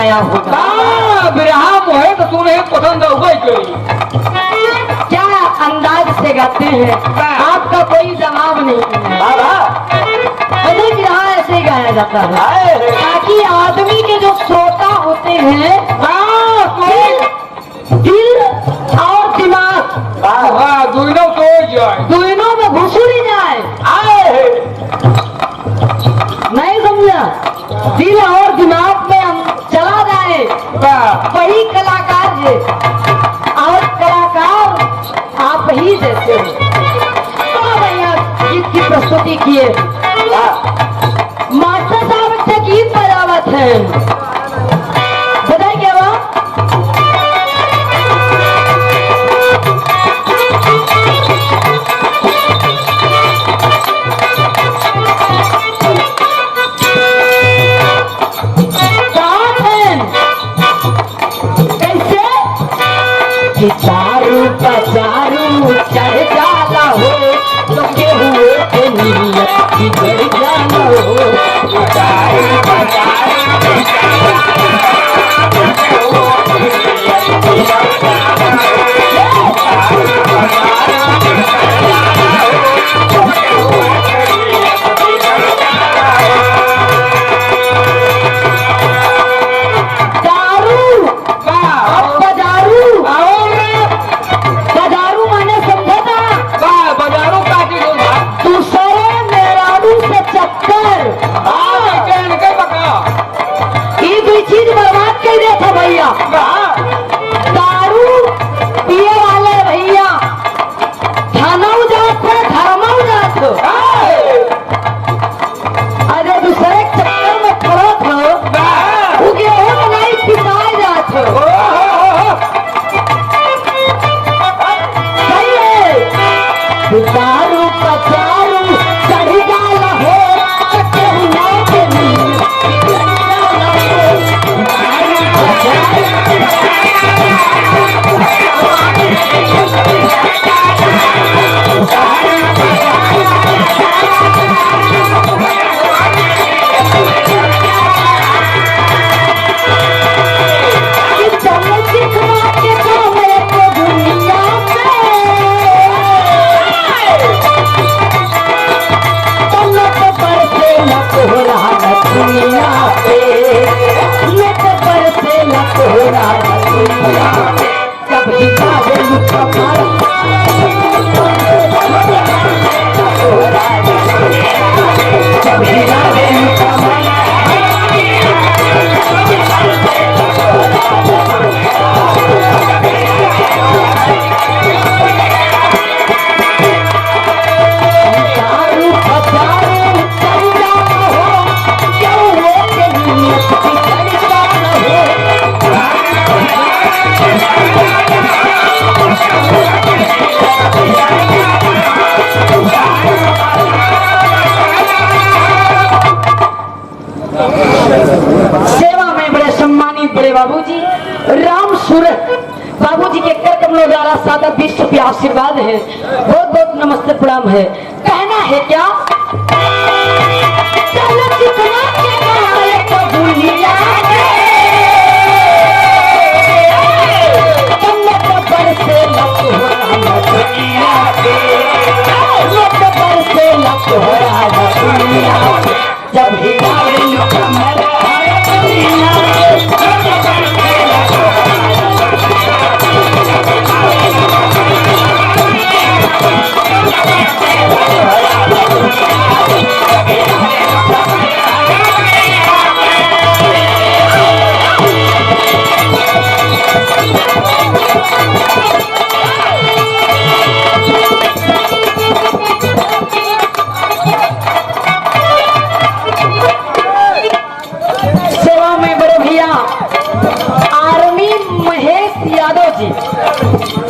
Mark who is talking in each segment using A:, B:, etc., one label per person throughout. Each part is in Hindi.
A: आया होगा।
B: बिरहा मोहे तो तूने पसंद होगा करी।
A: क्या अंदाज से गाते हैं, आपका कोई जवाब नहीं। अरे बिरहा ऐसे गाया जाता है ताकि आदमी के जो श्रोता होते हैं दिल और दिमाग
B: दोनों तो जाए,
A: दोनों में घुसुड़ी जाए। नहीं समझा, दिल और दिमाग में हम चला जाए, वही कलाकार है। और कलाकार आप ही जैसे हो। तो भैया गीत की प्रस्तुति किए, मास्टर साहब अच्छा गीत बजावत है, बताइए क्या हुआ? चारू पचारू चढ़ जाला हो, तो केहू के नीयत बिगड़ जाला हो। चारू पचारू दारू पिए वाले भैया थानाऊ जात है, धर्माऊ जात हो। अरे दूसरे चक्कर में पड़ो हो, उगे हो नहीं पिसाए जात हो। सही है, दारू पचारू चढ़ जाला हो, केहू ना के नीयत बिगड़ जाला हो। दारू पचारू बाबूजी राम सूरत बाबूजी के कर कमलों द्वारा सादा 20 रुपया आशीर्वाद है। बहुत बहुत नमस्ते प्रणाम है। कहना है क्या, चलो जितना के नायक दुनिया से लक हो रहा दुनिया पे, से लक हो रहा दुनिया पे, जब हिलावे कमर दुनिया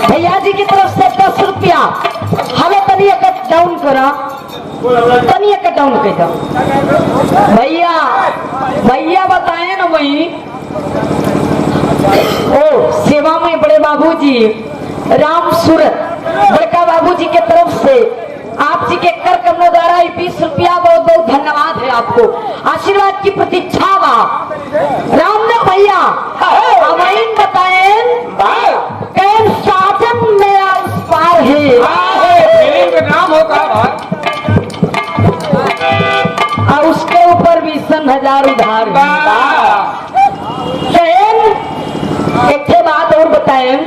A: भैया जी की तरफ से 10 रुपया हमें तनिया कट डाउन करा, तनिया कट डाउन कर दो भैया। भैया बताए ना वही ओ सेवा में बड़े बाबूजी राम सूरत बड़का बाबूजी के तरफ से आप जी के कर कमलों द्वारा 20 रुपया बहुत बहुत धन्यवाद है आपको। आशीर्वाद की प्रतीक्षा बा। रामदेव भैया अब इन बताएं कैन साजन मेरा उस पार है।
B: फिल्म का नाम होगा
A: और उसके ऊपर भी 100,000 उधार कैन। एक बात और बताएं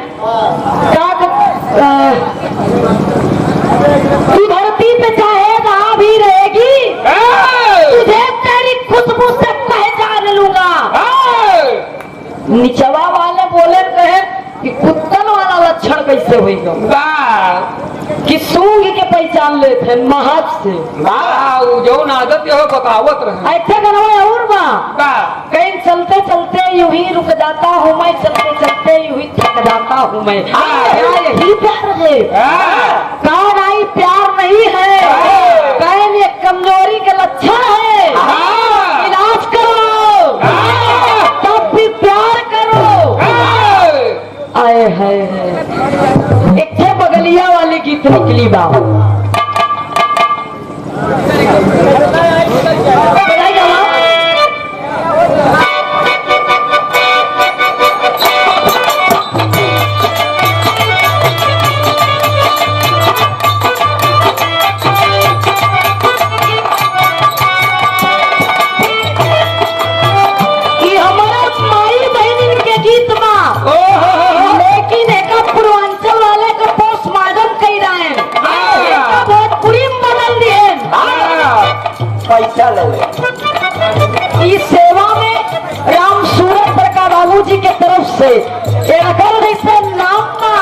A: तू धरती पे चाहे जहां भी रहेगी तुझे तेरी खुशबू से पहचान लूंगा। निचवा वाले बोले कहे कि कुत्तन वाला लक्षण कैसे होगा कि सूंघ के पहचान लेते महज से
B: जो आदत हो बतावत रहे
A: ऐसे गनवा और कहीं चलते चलते यूं ही रुक जाता हूँ मैं, चलते चलते यूं ही थक जाता हूँ मैं। यही प्यार है। कौन आई प्यार नहीं है, कहीं ये कमजोरी के लक्षण है। इलाज करो तब भी प्यार करो। आए है एक थे बगलिया वाली गीत निकली बा इस सेवा में राम सूरत प्रका बाबू जी के तरफ से जैसे नाम बा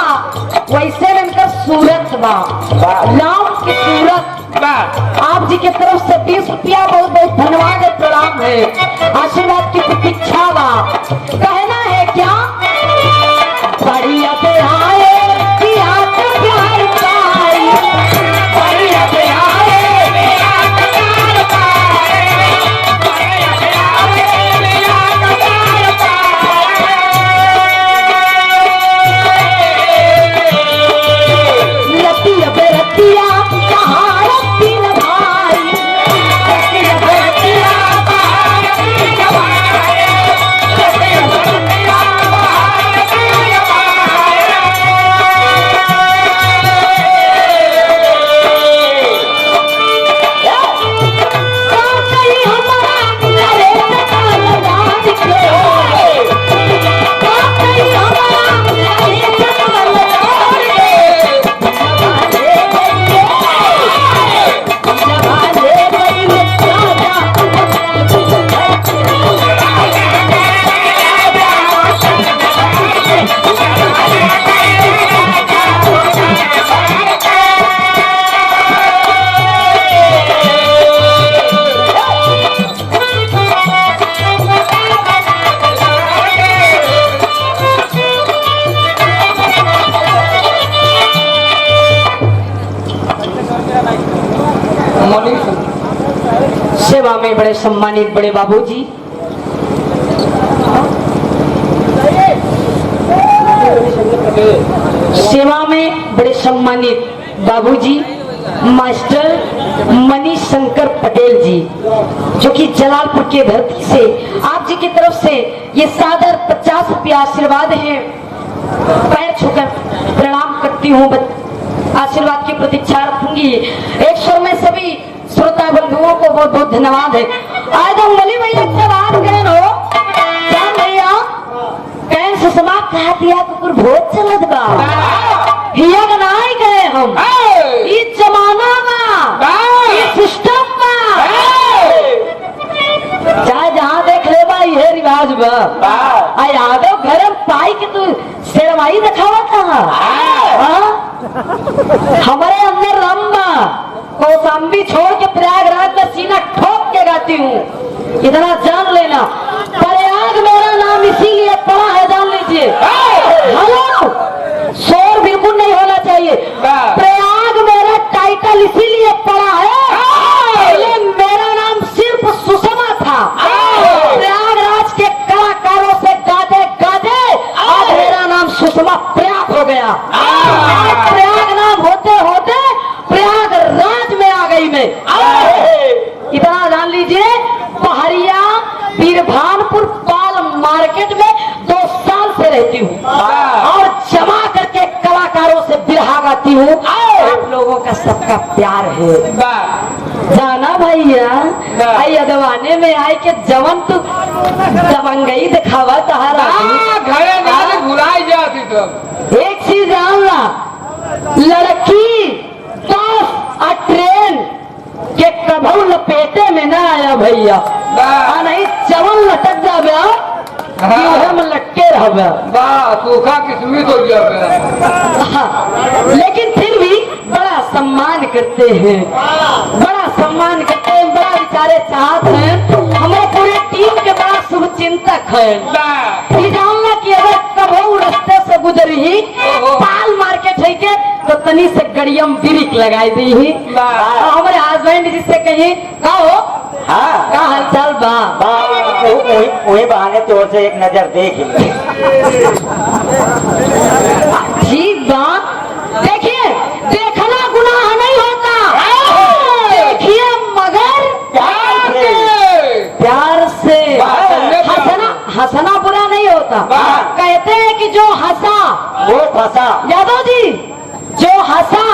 A: वैसे इनका सूरत बा नाम की सूरत आप जी के तरफ से 20 रुपया बहुत बहुत धन्यवाद है, प्रणाम है, आशीर्वाद की प्रतीक्षा बा। कहना है क्या बढ़िया पे आए प्यार पाई, बढ़िया पे आए सेवा में बड़े सम्मानित बड़े बाबूजी, सेवा में बड़े सम्मानित बाबूजी मास्टर मनीष शंकर पटेल जी, जो कि जलालपुर के धरती से आप जी की तरफ से ये सादर 50 रुपया आशीर्वाद है। पैर छूकर प्रणाम करती हूँ, आशीर्वाद की प्रतीक्षा रखूंगी। एक स्वर में सभी श्रोता बंधुओं को बहुत बहुत धन्यवाद है। आज हम मली भैया से बात करें हो क्या भैया कैन से समाप्त कहा दिया तो कुछ बहुत चलत बा हिया का नहीं गए हम इस जमाना में इस सिस्टम में चाहे जहाँ देख ले बा ये रिवाज बा यादव घर में पाई के तू शेरवाई दिखावा था हमारे अंदर रंबा कौशाम्बी छोड़ के प्रयागराज में सीना ठोक के गाती हूँ, इतना जान लेना। प्रयाग मेरा नाम इसीलिए पड़ा है, जान लीजिए। हेलो शोर बिल्कुल नहीं होना चाहिए। प्रयाग मेरा टाइटल इसीलिए पड़ा है, ये मेरा नाम सिर्फ सुषमा था। प्रयागराज के कलाकारों से गाते गाते आज मेरा नाम सुषमा प्रयाग हो गया। प्रयाग नाम होते होते प्रयागराज में आ गई मैं। इतना जान लीजिए, पहाड़िया वीरभा प्यार है।
B: वाह
A: जाना भैया आई अदवाने में आए के जवन तू दबंगई दिखावा तहारा
B: घरे ना भुलाई जाती तब।
A: एक चीज जानला लड़की बस और ट्रेन के कभू लपेटे में ना आया भैया आ नहीं जवन लटक जाबे में लटके रहबे
B: वाह सूखा किस्मत हो गया।
A: हाँ, लेकिन फिर भी बड़ा सम्मान करते हैं, बड़ा सम्मान करते हैं, बड़ा बेचारे चाहत हैं। हमारे पूरे टीम के बड़ा शुभ चिंतक है। ये जानना कि अगर कभी रास्ते से गुजरी पाल मार्केट है के तो तनी से गड़ियम बिरिक लगाई दी ही हमारे हस्बैंड जिससे कहीं का हो
C: हाँ
A: का हालचाल बा
C: वही बहाने तौर से एक नजर देख ली।
A: ठीक बात। देखिए देखना गुनाह नहीं होता, देखिए मगर प्यार से हंसना हंसना बुरा नहीं होता। कहते हैं कि जो हंसा
C: वो फंसा।
A: यादव जी जो हंसा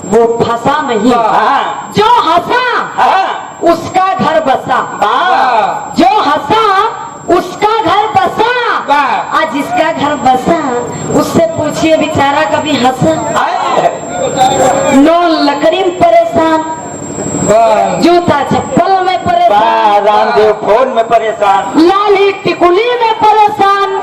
A: वो फंसा नहीं,
C: हाँ
A: जो हंसा
C: हाँ
A: उसका घर बसा, जो हंसा उसका घर बसा। आज जिसका घर बसा उससे पूछिए बेचारा कभी हंसा? नो लकड़ी में परेशान, जूता चप्पल में परेशान,
C: रामदेव फोन में परेशान,
A: लाली टिकुली में परेशान,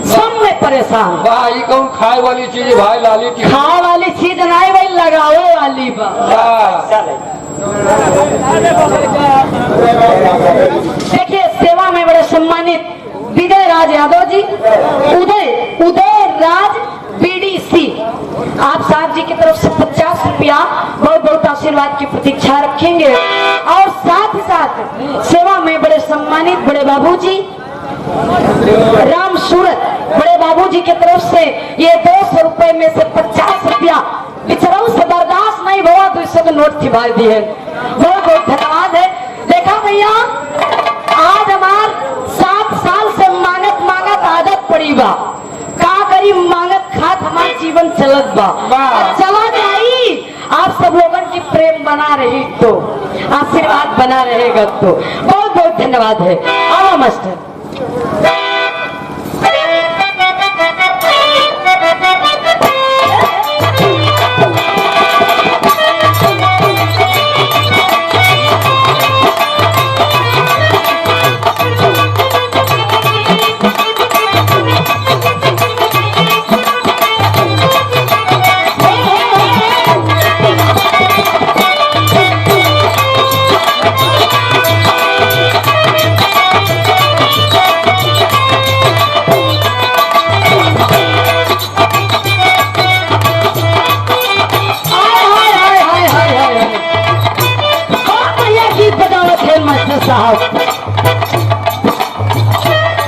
A: सब में परेशान।
B: भाई कौन खाए वाली चीज है भाई? लाली की
A: खाए वाली चीज नहीं भाई लगावे वाली बा। देखिए सेवा में बड़े सम्मानित विजय राज यादव जी, उदय राज बीडीसी, आप साहब जी की तरफ से 50 रुपया बहुत बहुत आशीर्वाद की प्रतीक्षा रखेंगे। और साथ ही साथ सेवा में बड़े सम्मानित बड़े बाबूजी राम सूरत बड़े बाबूजी की तरफ से ये 200 रुपए में से 50 रुपया बिचरऊ से बर्दाश्त नहीं हुआ 200 के नोट थी भाई दी है। बहुत बहुत धन्यवाद है। देखा भैया आज हमार 7 साल से मांगत आदत पड़ी बा, का करी मांगत खात हमार जीवन चलत बा, चला जाई। आप सब लोगन की प्रेम बना रही तो आशीर्वाद बना रहेगा तो बहुत बहुत धन्यवाद है। आओ मास्टर।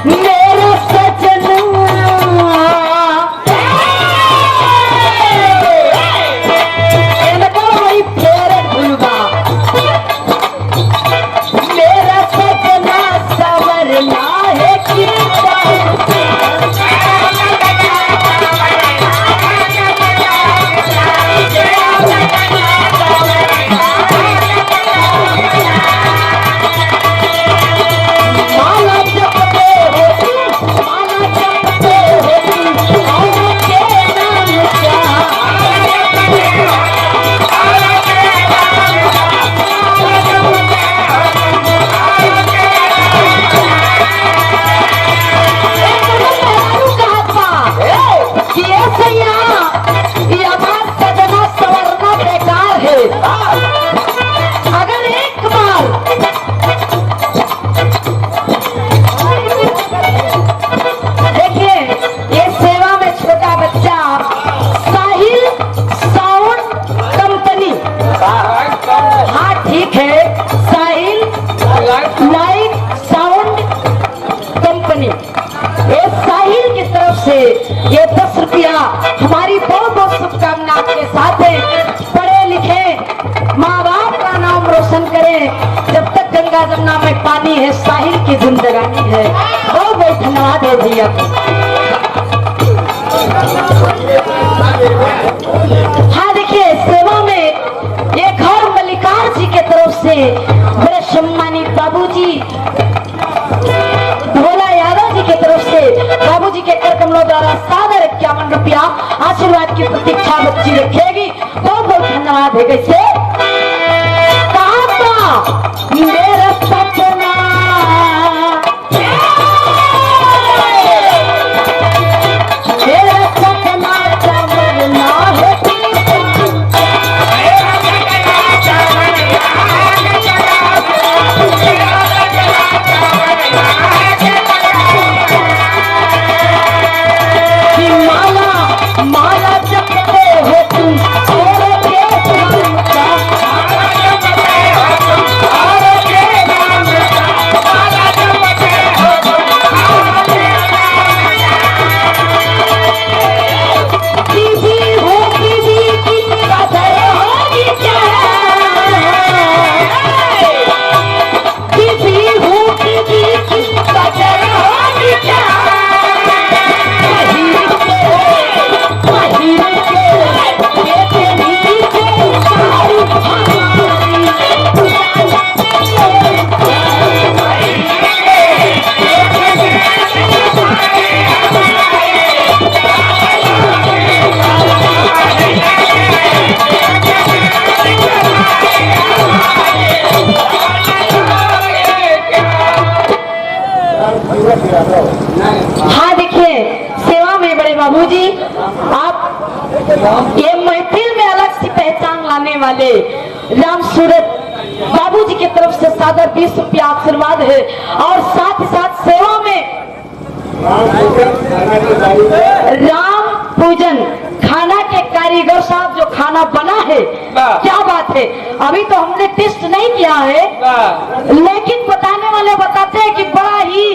A: मेरा सजना इनको वही फेर भूलवा, मेरा सजना सवरना है ये 10 रुपया हमारी बहुत बहुत शुभकामना आपके साथ है। पढ़े लिखे माँ बाप का नाम रोशन करें। जब तक गंगा जमुना में पानी है साहिल की जिंदगानी है। बहुत बहुत धन्यवाद है भैया। हाँ देखिए सेवा मेरे सम्मानित बाबूजी भोला यादव जी की तरफ से बाबूजी के कर कमलों द्वारा सादर 51 रुपया आशीर्वाद की प्रतीक्षा बच्ची रखेगी। बहुत बहुत धन्यवाद है। कैसे कहा मेरा सपना मेरा सपना चमकना है माला जपते हो तुम और के नाम का बीबी हो बीबी की कदर होगी क्या बीबी हो बीबी की कदर होगी क्या हाँ देखिए सेवा में बड़े बाबूजी आप ये महफिल में अलग सी पहचान लाने वाले राम सूरत बाबूजी की तरफ से सादर 20 रुपया आशीर्वाद है। और साथ ही साथ सेवा में राम पूजन खाना के कारीगर साहब जो खाना बना है, क्या बात है। अभी तो हमने टेस्ट नहीं किया है, लेकिन बताने वाले बताते हैं कि बड़ा ही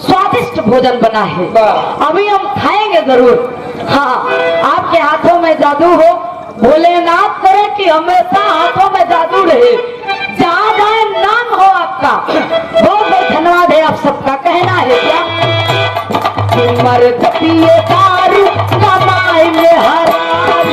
A: स्वादिष्ट भोजन बना है। अभी हम खाएंगे जरूर। हाँ, आपके हाथों में जादू हो, भोलेनाथ करे कि हमेशा हाथों में जादू रहे, जहाँ जाए नाम हो आपका। बहुत बहुत धन्यवाद है आप सबका। कहना है क्या मर्द पिए दारू कमाई में हरारू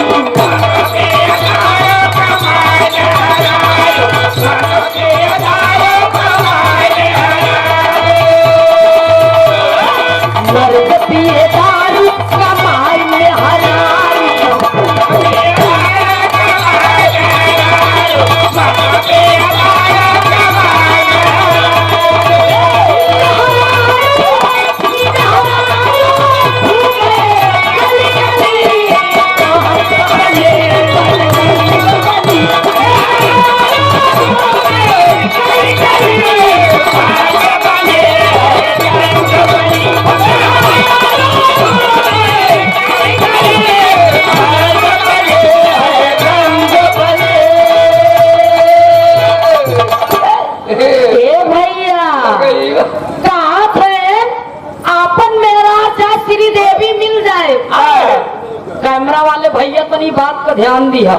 A: मर्द पिए दारू कमाई में हरारू कैमरा वाले भैया तनी बात का ध्यान दिया,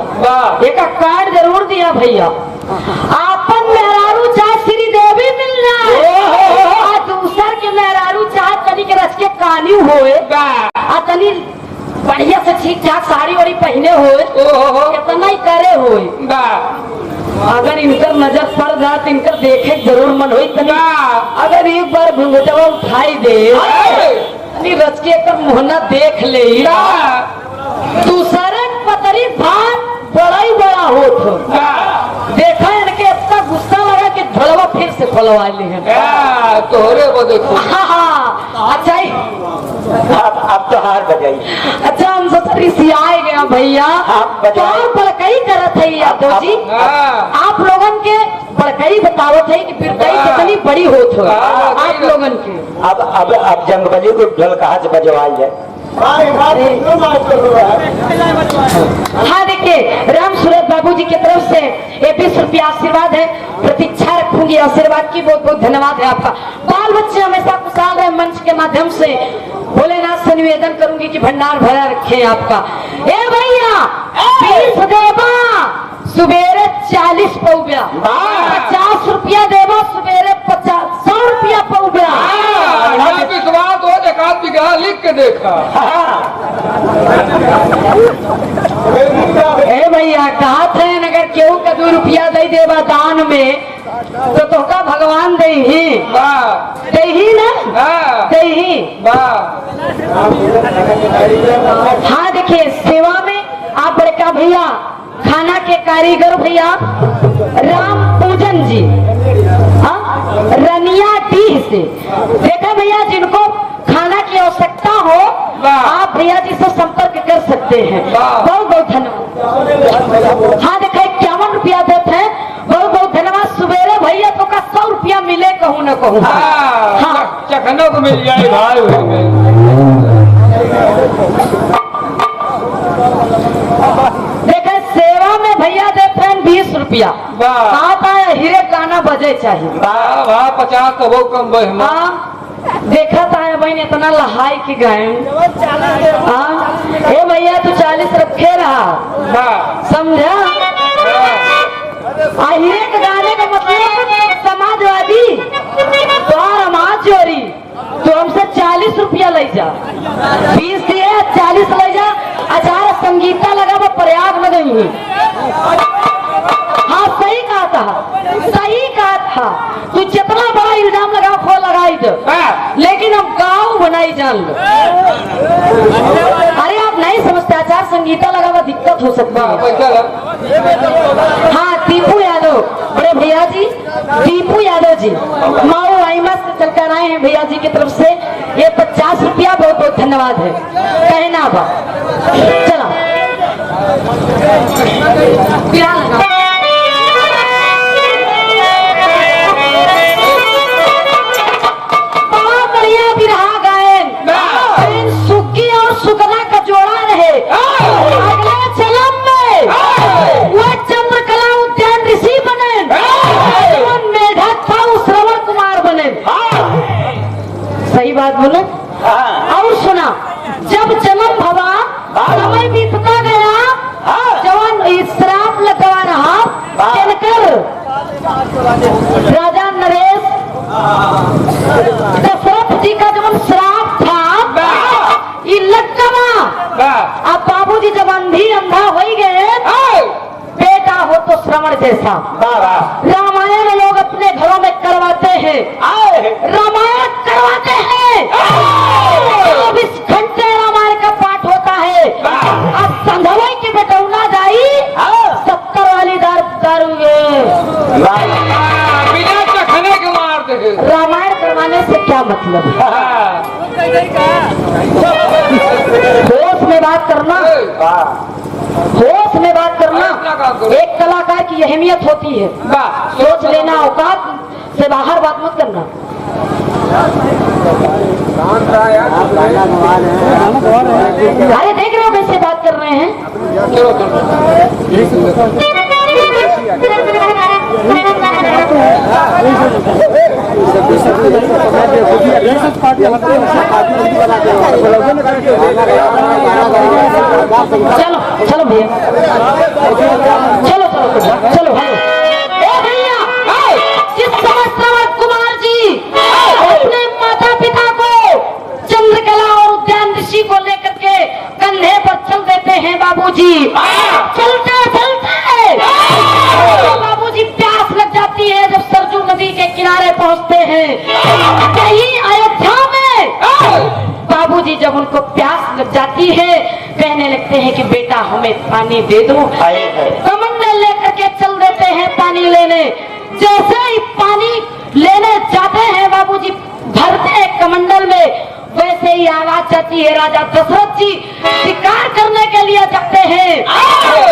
A: एक कार्ड जरूर दिया भैया। आपन मेहरारू चाहे श्री देवी मिल जाए, दूसर के मेहरारू चाहे तनी के रच के कानी होए, तनी बढ़िया से ठीक ठाक साड़ी वाड़ी पहने होए, इतना ही करे होए। अगर इनकर नजर पड़ जाए तो इनकर देखे जरूर मन हो। अगर एक बार घुंघटवा उठाई दे रच के कर मुहना देख ले, दूसरे पतरी भात बड़ा ही बड़ा हो। देखा इनके इतना गुस्सा लगा कि ढोलवा फिर से खोलवा ली है।
B: तोहरे को देखो।
A: अच्छा
C: आप तो हार बजाई।
A: अच्छा हम रिसियाए गया भैया, तो बड़कई करत है यादव जी। आप लोगन के बड़कई बतावत है कि फिर कितनी बड़ी होत हो आप लोगन के।
C: अब जंगबली को ढोल कहाँ से बजवाई है।
A: हाँ देखिए राम सूरत बाबूजी की तरफ से 20 रुपया आशीर्वाद है। प्रतीक्षा रखूंगी आशीर्वाद की। बहुत बहुत धन्यवाद है आपका। बाल बच्चे हमेशा खुशहाल रहे। मंच के माध्यम से भोलेनाथ से निवेदन करूंगी कि भंडार भरा रखे आपका। ए भैया 20 देवा सुबेरे 40 पौब्या, 50 रुपया देवा सुबेरे 100 रुपया पौब्या।
B: विश्वास हो देखा बिगहा लिख के देखा।
A: ए भैया कहा थे अगर क्यों का 2 रुपया दे देवा दान में तो तोका भगवान दे ही
B: वाह
A: दे ही ना
B: हाँ
A: दे ही।
B: वाह
A: हाँ देखिए सेवा में आप बड़का भैया खाना के कारीगर भैया राम पूजन जी रनिया डीह से देखा भैया जिनको खाना की आवश्यकता हो आप भैया जी से संपर्क कर सकते हैं। बहुत बहुत धन्यवाद। हाँ देखा 51 रुपया देते हैं। बहुत बहुत धन्यवाद। सवेरे भैया तो का 100 रुपया मिले कहूँ न कहूँ।
B: हाँ चखने को मिल जाए भाई
A: देखे सेवा में भैया देते हैं 20 रुपया। आता है हीरे गाना बजे चाहिए।
B: वाह वाह 50 तो बहुत कम बहन।
A: हाँ देखा था बहन इतना लहाई की गाय। हाँ ए भैया तू 40 रखे रहा समझा। हीरे के गाने का मतलब समाजवादी तो समाज चोरी तो हमसे 40 रुपया ले जा 20 दिए 40 ले जा। अचार संगीता लगा वो प्रयाग में गई। हाँ सही कहा था तू जितना बड़ा इल्जाम लगा खो लगाई दो लेकिन हम गाँव बनाई जान लो। अरे आप नहीं समझते आचार संगीता लगा हुआ दिक्कत हो सकता है। हाँ दीपू यादव बड़े भैया जी दीपू यादव जी माओ आईमा से चल कर आए हैं भैया जी की तरफ से ये 50 रुपया बहुत बहुत धन्यवाद है कहना बा। चला बहुत बढ़िया बिरहा गायन सुखी और सुगना का जोड़ा रहे। अगले जन्म में वह चंद्रकला उद्यान ऋषि बने मेढक था वो श्रवण कुमार बने। सही बात बोलो। और सुना जब जन्म भवा समय बीतता गया जवान श्राप लगवा रहा चलकर राजा नरेश दशरथ जी का जब श्राप था ये लटकवा। अब बाबूजी जब अंधा हो गए बेटा हो तो श्रवण जैसा। रामायण लोग अपने घरों में करवाते हैं रामायण करवाते हैं 24 घंटे रामायण का पाठ होता है। अब संधवई की बटौना जाई 70 वाली दारू
B: बिना चखने के मार दे।
A: रामायण करवाने से क्या मतलब होश में बात करना होश में बात करना। एक कलाकार की अहमियत होती है सोच लेना औकात से बाहर बात मत करना। अरे देख रहे हो कैसे बात कर रहे हैं। चलो चलो भैया चलो चलो चलो हेलो ए भैया जिस समय श्रवण कुमार जी अपने माता पिता को चंद्रकला और उद्यान ऋषि को लेकर के कंधे पर चल देते हैं बाबूजी। चलते चलते बाबूजी प्यास लग जाती है जब सरजू नदी के किनारे पहुंचते हैं। कहीं अयोध्या में बाबूजी जब उनको प्यास लग जाती है कहने लगते हैं कि बेटा हमें पानी दे दो। कमंडल लेकर के चल देते हैं पानी लेने। जैसे ही पानी लेने जाते हैं बाबूजी भरते हैं कमंडल में वैसे ही आवाज जाती है राजा दशरथ जी शिकार करने के लिए जाते हैं।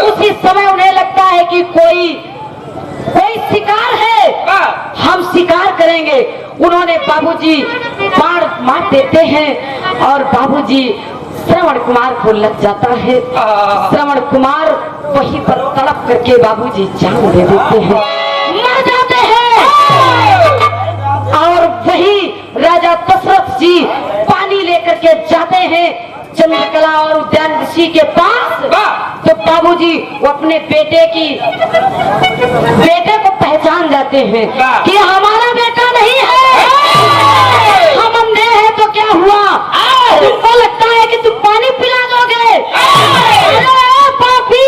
A: उसी समय उन्हें लगता है कि कोई शिकार है हम शिकार करेंगे। उन्होंने बाबूजी बाण मार देते हैं और बाबूजी श्रवण कुमार को लग जाता है। श्रवण कुमार वहीं पर तड़प करके बाबूजी जान दे देते हैं मर जाते हैं। और वही राजा दशरथ जी पानी लेकर के जाते हैं चंद्रकला और उद्यान ऋषि के पास। तो बाबूजी वो अपने बेटे को पहचान जाते हैं कि हमारा बेटा नहीं है हम अंधे हैं। तो क्या हुआ तुमको लगता है कि तुम पानी पिला दोगे। पापी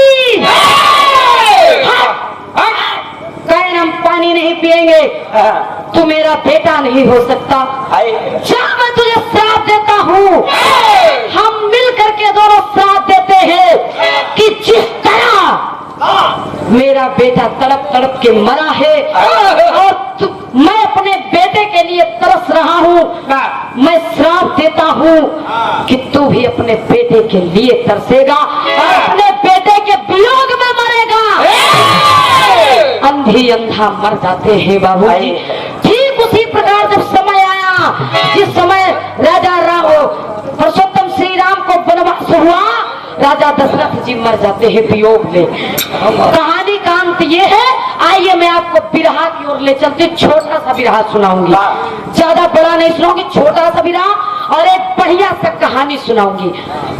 A: ले,
C: हाँ,
A: तू मेरा बेटा नहीं हो सकता।
C: हाय,
A: जा, मैं तुझे श्राप देता हूँ। हम मिल करके दोनों श्राप देते हैं कि जिस तरह मेरा बेटा तड़प तड़प के मरा है और मैं अपने बेटे के लिए तरस रहा हूँ, मैं श्राप देता हूँ कि तू भी अपने बेटे के लिए तरसेगा और अपने बेटे के वियोग में मरेगा। अंधी अंधा मर जाते हैं बाबूजी। ठीक उसी प्रकार जब समय आया जिस समय राजा राम पुरुषोत्तम श्री राम को वनवास हुआ, राजा दशरथ जी मर जाते हैं वियोग में। कहानी का अंत ये है, आइए मैं आपको बिरहा की ओर ले चलते, छोटा सा बिरहा सुनाऊंगी, ज्यादा बड़ा नहीं सुनाऊंगी, छोटा सा बिरहा और एक बढ़िया सा कहानी सुनाऊंगी।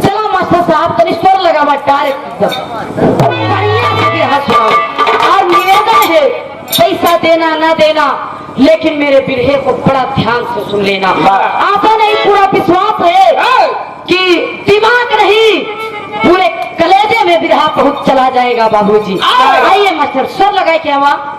A: चलो मास्टर साहब तनी स्वर लगा, मैं डायरेक्ट बढ़िया सा बिरहा सुनाऊंगी। और निवेदन है, पैसा देना ना देना, लेकिन मेरे बिरहे को बड़ा ध्यान से सुन लेना। आशा नहीं, पूरा विश्वास है कि दिमाग नहीं, पूरे कलेजे में बिरहा बहुत चला जाएगा बाबूजी। आइए मास्टर स्वर लगाए क्या वहाँ।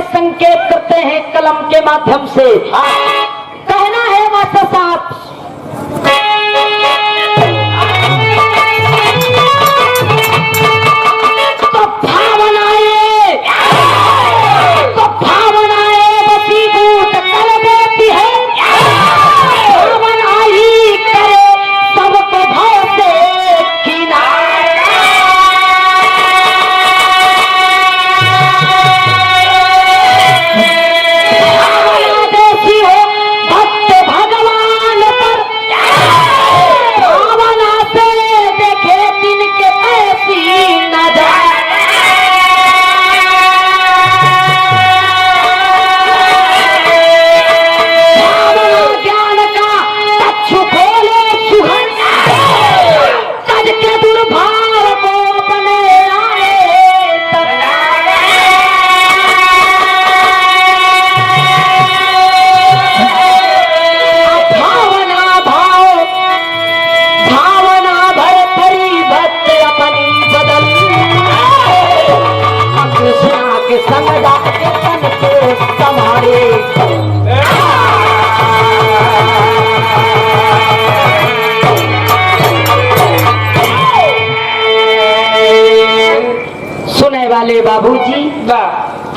A: संकेत करते हैं कलम के माध्यम से। कहना है मास्टर साहब, तो भावनाएं वसीभूत कर देती है, भावना ही करे सबको भाव से किनारा। सुने वाले बाबूजी,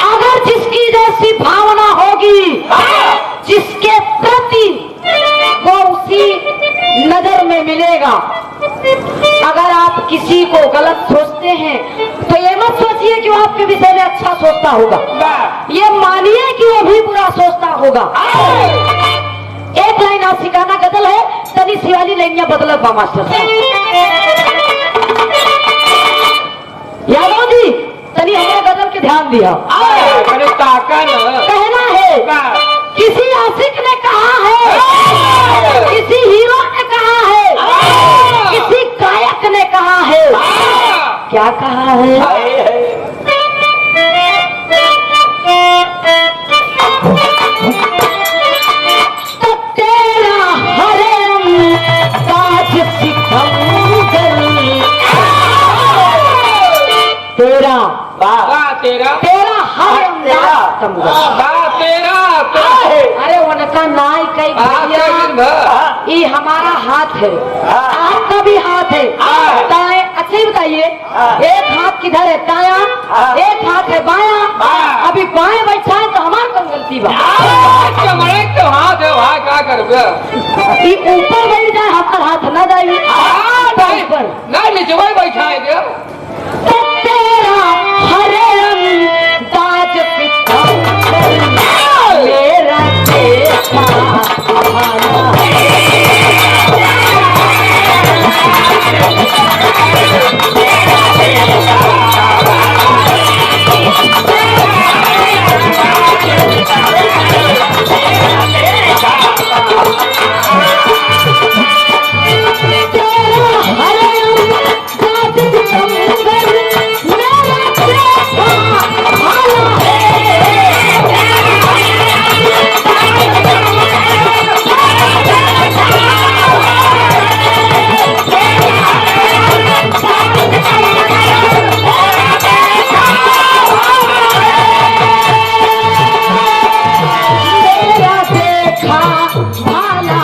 A: अगर जिसकी जैसी भावना होगी, जिसके प्रति वो उसी नजर में मिलेगा। अगर आप किसी को गलत सोचते हैं तो ये मत सोचिए कि वो आपके विषय में अच्छा सोचता होगा, ये मानिए कि वो भी बुरा सोचता होगा। एक लाइन आप सिखाना गदल है, तनी शिवाली लाइनिया बदलत बा मास्टर यादव जी, तनी हमारे गदल के ध्यान दिया। कहना है, किसी आशिक ने कहा है, किसी हीरो ने कहा है, किसी गायक ने कहा है, क्या कहा है? तो तेरा हरम ताज सिकंदर, तेरा हरम अरे उनका नाई कई ये हमारा हाथ है, आपका भी हाथ है, अच्छा ही बताइए,
C: हाँ।
A: एक हाथ किधर है दाया,
C: हाँ।
A: एक हाथ है बाया,
B: हाँ।
A: अभी बाएं बैठा है तो हमार कौन गलती बा?
B: चमड़े के हाथ है भाई क्या करबे?
A: कि ऊपर बैठ जाए हमार हाथ न जाए
B: नहीं
A: ऊपर।
B: नहीं निचवाई बैठा है क्या?
A: तो तेरा हरे रंग ताज पिताम्बर मेरा देखा भाला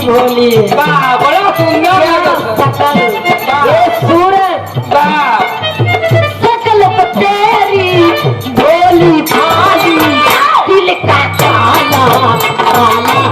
A: भोली
B: वाह बड़ा सुंदर है
A: सकल ये सूरज सकल तेरी भोली भाली दिल का काला काला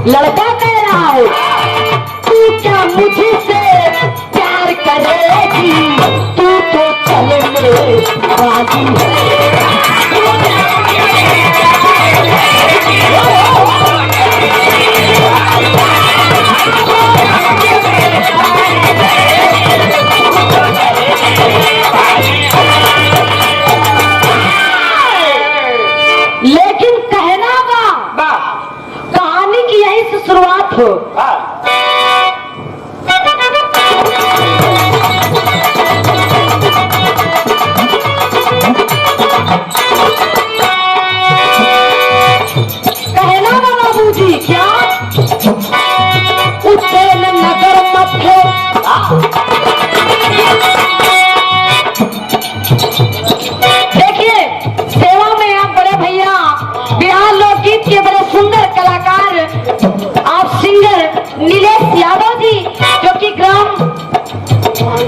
A: लड़का कह रहा है तू क्या मुझसे प्यार करेगी, तू तो चले मेरे बाजी लेकिन कहना बा कहानी की यहीं से शुरुआत हो। कहना बा बाबूजी क्या उज्जैन नगर मध्य देखिए सेवा में आप बड़े भैया बिहार लोकगीत के बड़े सुंदर कलाकार आप सिंगर नीलेश यादव जी जो कि ग्राम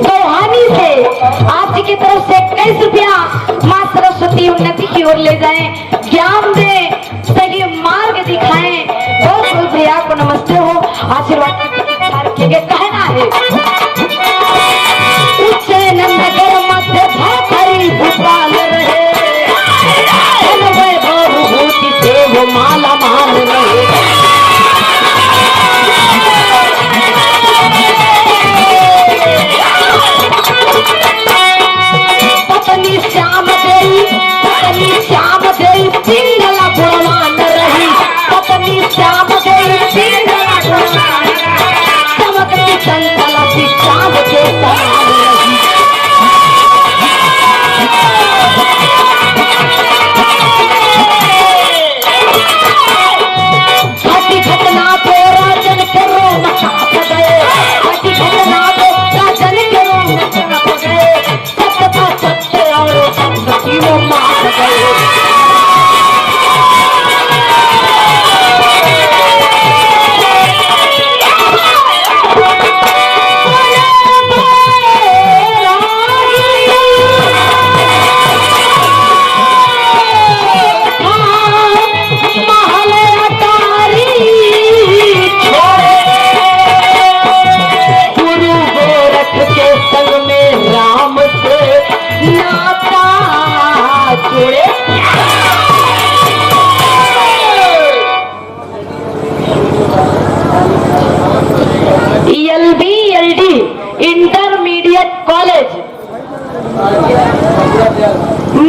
A: गौहानी से आप जी की तरफ से 21 रुपया माँ सरस्वती उन्नति की ओर ले जाएं, ज्ञान दें, सही मार्ग दिखाएं। बहुत बहुत भैया को नमस्ते हो, आशीर्वाद की प्रतीक्षा रखिएगा। कहना है उज्जैन नगर मध्य भाखरी भूपाल रहे, भूति से वो माला माल रहे। पत्नी श्याम देवी पिंगला गुणवान रही, पत्नी श्याम देवी पिंगला गुणवान चमकती चंचला सी चांद के समान रही।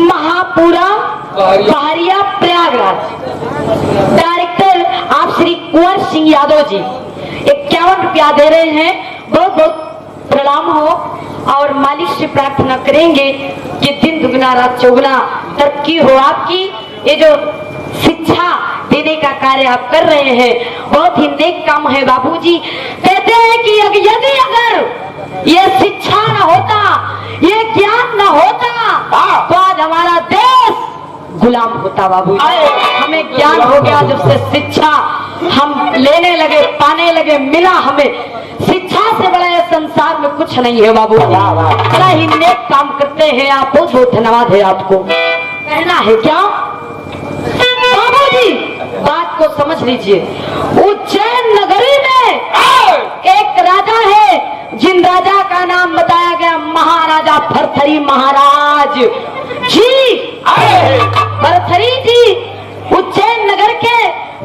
A: महापुरा पहाड़िया प्रयागराज। डायरेक्टर आप श्री कुंवर सिंह यादव जी 51 रुपया दे रहे हैं। बहुत बहुत प्रणाम हो और मालिक से प्रार्थना करेंगे कि दिन दुगना रात चौगुना तरक्की हो आपकी। ये जो शिक्षा देने का कार्य आप कर रहे हैं बहुत ही नेक काम है बाबूजी। कहते हैं कि यदि अगर ये शिक्षा न होता, ये ज्ञान न होता तो आज हमारा देश गुलाम होता बाबूजी। हमें ज्ञान हो गया जब से शिक्षा हम लेने लगे, पाने लगे, मिला हमें। शिक्षा से बड़ा ये संसार में कुछ नहीं है बाबूजी। बड़ा ही नेक काम करते हैं आप। बहुत बहुत धन्यवाद है आपको। कहना है क्या बाबूजी? बात को समझ लीजिए। उज्जैन नगरी में एक राजा है जिन राजा का नाम बताया गया महाराजा भरथरी महाराज जी। भरथरी जी उज्जैन नगर के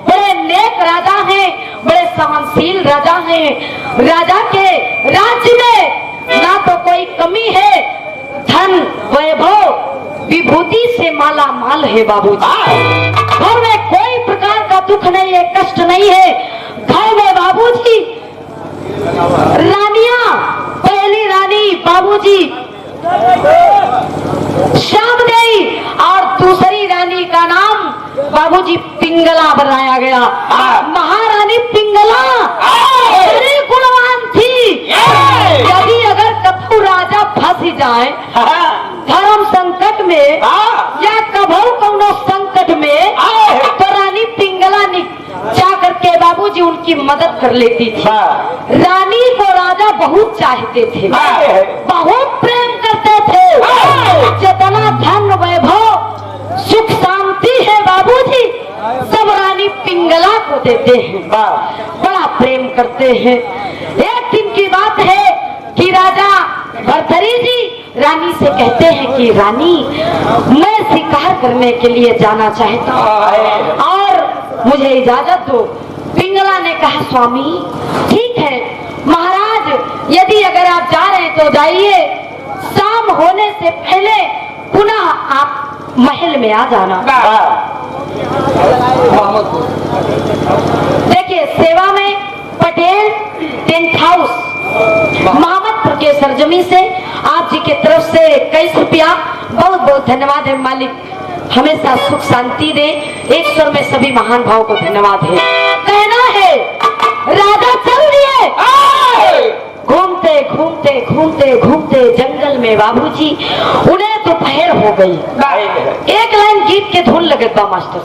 A: बड़े नेक राजा हैं, बड़े सहनशील राजा हैं। राजा के राज्य में ना तो कोई कमी है, धन वैभव विभूति से माला माल है बाबूजी। घर में कोई प्रकार का दुख नहीं है, कष्ट नहीं है। घर में बाबूजी रानियां, पहली रानी बाबूजी श्यामदेवी और दूसरी रानी का नाम बाबूजी पिंगला बनाया गया। महारानी पिंगला बड़ी गुणवान थी। यदि अगर कभी राजा फंस जाए धर्म संकट में या कभू कोनो संकट में तो रानी पिंगला जा करके बाबूजी उनकी मदद कर लेती थी। रानी को राजा बहुत चाहते थे, बहुत प्रेम करते थे। जितना धन वैभव सुख शांति है बाबूजी सब रानी पिंगला को देते हैं, बड़ा प्रेम करते हैं। एक दिन की बात है कि राजा भरथरी जी रानी से कहते हैं कि रानी मैं शिकार करने के लिए जाना चाहता हूँ और मुझे इजाजत दो। पिंगला ने कहा स्वामी ठीक है महाराज, यदि अगर आप जा रहे हैं तो जाइए, शाम होने से पहले पुनः आप महल में आ जाना। देखिए सेवा में पटेल टेंट हाउस मोहम्मदपुर के सरजमी से आप जी के तरफ से 21 रुपया बहुत बहुत धन्यवाद है। मालिक हमेशा सुख शांति दे। एक स्वर में सभी महान भाव को धन्यवाद है। कहना है राजा चल दिए घूमते घूमते घूमते घूमते जंगल में बाबूजी उन्हें दोपहर हो गई। एक लाइन गीत के धुन लगे बा मास्टर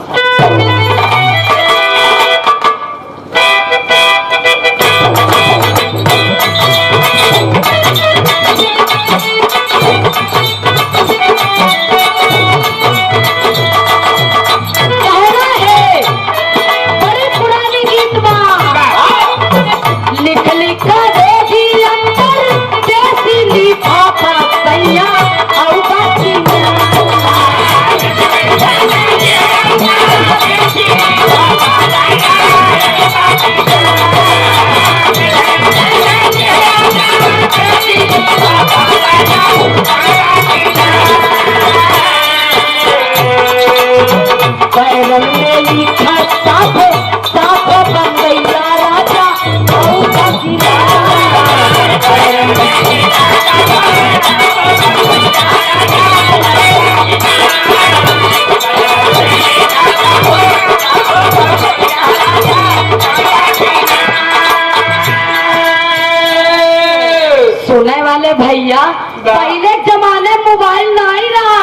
A: भैया पहले जमाने मोबाइल नहीं रहा,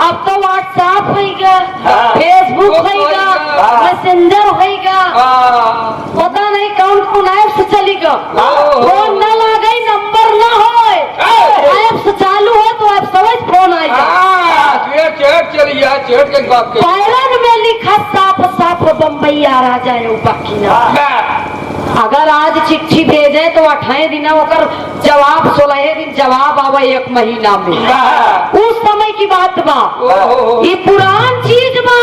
A: अब तो व्हाट्सएप होगा, फेसबुक होगा, मैसेंजर होगा, पता नहीं कौन कौन ऐप चलेगा। फोन न लगे नंबर न हो, ऐप चालू हो तो ऐप समझ फोन आएगा। पैरन में लिखा साफ साफ बम्बई आ रहा जाए बाकी ना। अगर आज चिट्ठी भेजे तो 28 दिन होकर जवाब 16 दिन जवाब आवे 1 महीना में। उस समय की बात बा, ये पुरान चीज बा,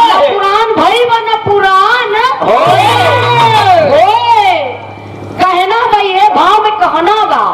A: न पुरान भाई बा न पुरान कहना भाई ये भाव में कहना बा।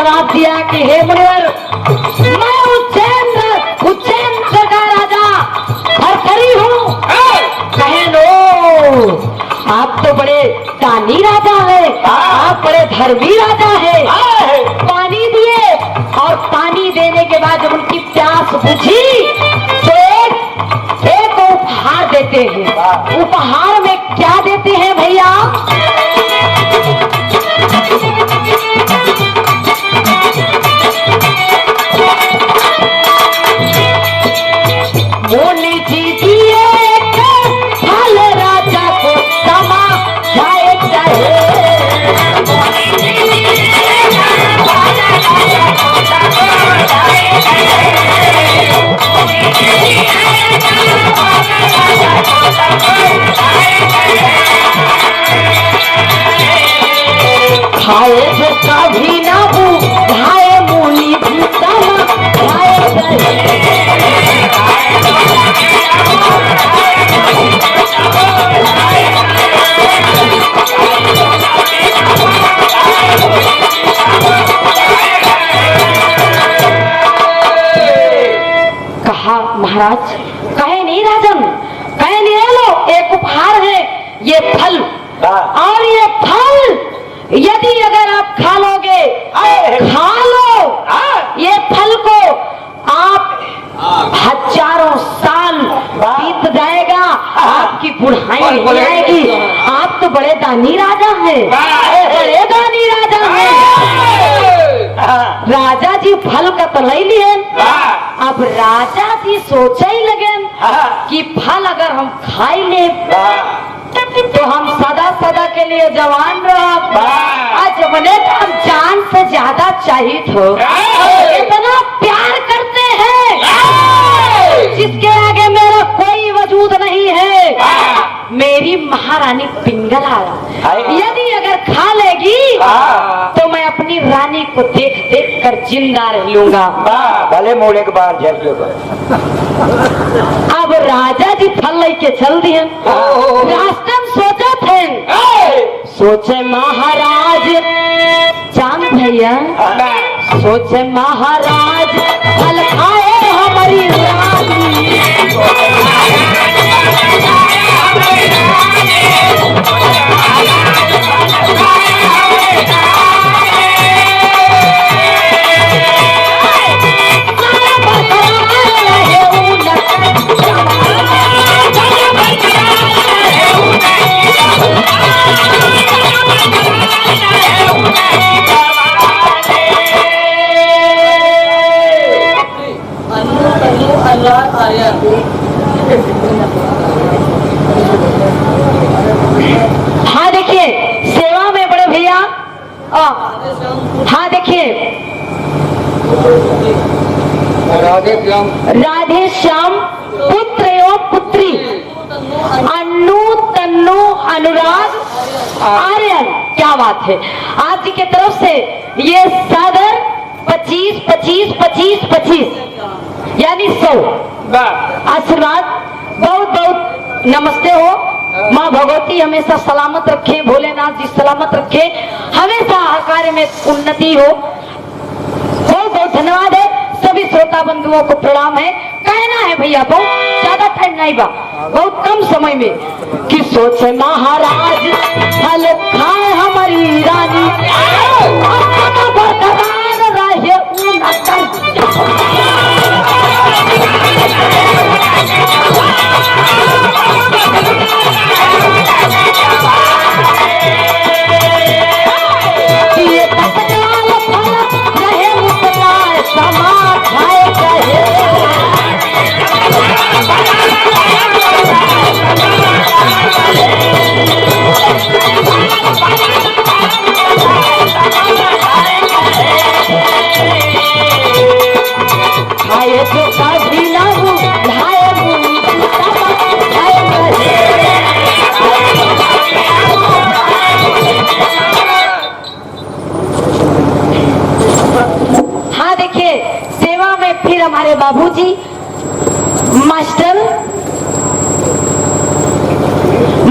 A: जवाब दिया कि हे मुनिवर, मैं उज्जैन का राजा भर्तरी हूँ। कहे लो, आप तो बड़े दानी राजा है, आप बड़े धर्मी राजा है। पानी दिए और पानी देने के बाद जब उनकी प्यास बुझी तो एक उपहार देते हैं। उपहार में क्या देते हैं भैया? मोली जी दिए फल राजा को समा जाए चाहे। खाए जो कभी ना भाए मूली भी समा जाए चाहे। कहा महाराज, कहे नहीं राजन, कहे नहीं, ले लो, एक उपहार है ये फल, और ये फल यदि अगर आप खा लोगे, खा लो ये फल को, आप हजारों साल बीत जाएगा, आपकी बुढ़ाई नहीं आएगी। आप तो बड़े दानी राजा हैं, बड़े दानी राजा हैं। राजा जी फल का तो ले लिए, अब राजा जी सोचे ही लगे कि फल अगर हम खाई ले तो हम सदा सदा के लिए जवान रहो। आज बने तो हम जान से ज्यादा चाहिए हो, इतना प्यार करते हैं जिसके आगे मेरा कोई वजूद नहीं है। मेरी महारानी पिंगला यदि अगर खा लेगी तो मैं अपनी रानी को देख देख कर जिंदा रह लूंगा।
C: भले मोड़े के बाद जल
A: अब राजा जी फल लेके चल दिए। रास्ते में सोचे थे, सोचे महाराज चांद भैया, सोचे महाराज फल खाए हमारी रानी। हाँ देखिए, सेवा में बड़े भैया, हाँ देखिए, राधे श्याम पुत्र एवं पुत्री, अन्नू तन्नू अनुराग आर्यन। क्या बात है, आप जी के तरफ से ये सादर 25 25 25 25 यानी 100 आशीर्वाद, बहुत बहुत नमस्ते हो। माँ भगवती हमेशा सलामत रखे, भोलेनाथ जी सलामत रखे, हमेशा हर कार्य में उन्नति हो। बहुत बहुत धन्यवाद है, सभी श्रोता बंधुओं को प्रणाम है। कहना है भैया, बहुत ज्यादा टाइम नहीं बा, बहुत कम समय में, कि सोचे महाराज फल खाए हमारी रानी, बरकरार रहे हमारे बाबूजी मास्टर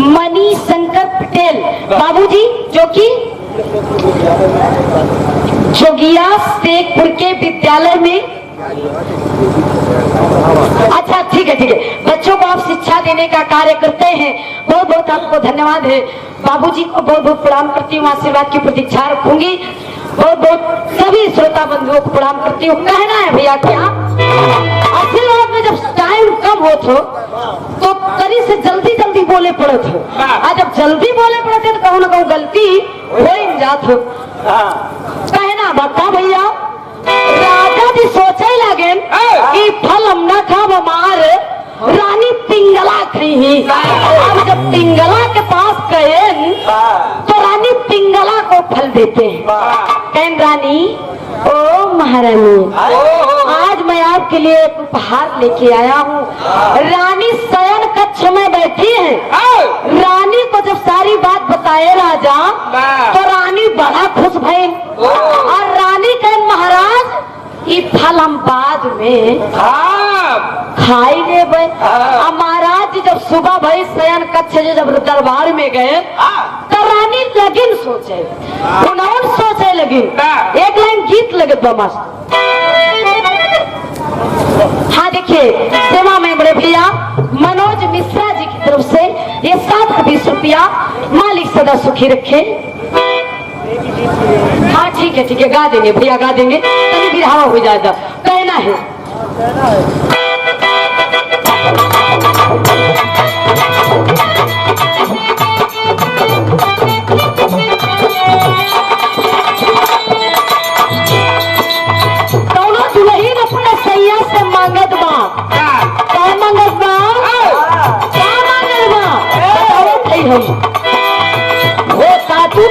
A: मणि शंकर पटेल बाबूजी, जो कि जोगिया शेखपुर के विद्यालय में। अच्छा ठीक है बच्चों को आप शिक्षा देने का कार्य करते हैं, बहुत बहुत आपको धन्यवाद है। बाबूजी को बहुत बहुत प्रणाम करती हूँ, आशीर्वाद की प्रतीक्षा रखूंगी। बहुत बहुत सभी श्रोता बंधुओं को प्रणाम करती हूँ। कहना है भैया क्या आशीर्वाद में जब टाइम कम हो तो करी से जल्दी जल्दी बोले पड़े थे, और जब जल्दी बोले पड़े थे तो कहूँ ना कहूँ गलती हो ही जात हो। कहना बता भैया राजा जी सोचे लगे कि फल हम न खाब हमार रानी पिंगला खी। अब जब पिंगला के पास गए तो रानी पिंगला को फल देते हैं। कहन रानी ओ महारानी आज मैं आपके लिए एक उपहार लेके आया हूँ। रानी शयन कक्ष में बैठी है। रानी को जब सारी बात बताए राजा तो रानी बड़ा खुश भई और रानी कहन महाराज ये फल हम बाद में खाई ले भाई। महाराज जी जब सुबह भाई शयन कक्ष जब दरबार में गए तो रानी लगिन सोचे उन्होंने सोचे लगिन एक लाइन गीत लगे मस्त। हाँ देखिए सेवा में बड़े भैया मनोज मिश्रा जी की तरफ से ये 720 रुपया मालिक सदा सुखी रखे। हाँ ठीक है गा देंगे भैया गा देंगे, तभी भी हवा हो जाएगा। कहना है दोनों दुल्हन अपने सैया से मांगत बा क्या मांगत बा बताओ थे हम वो साधु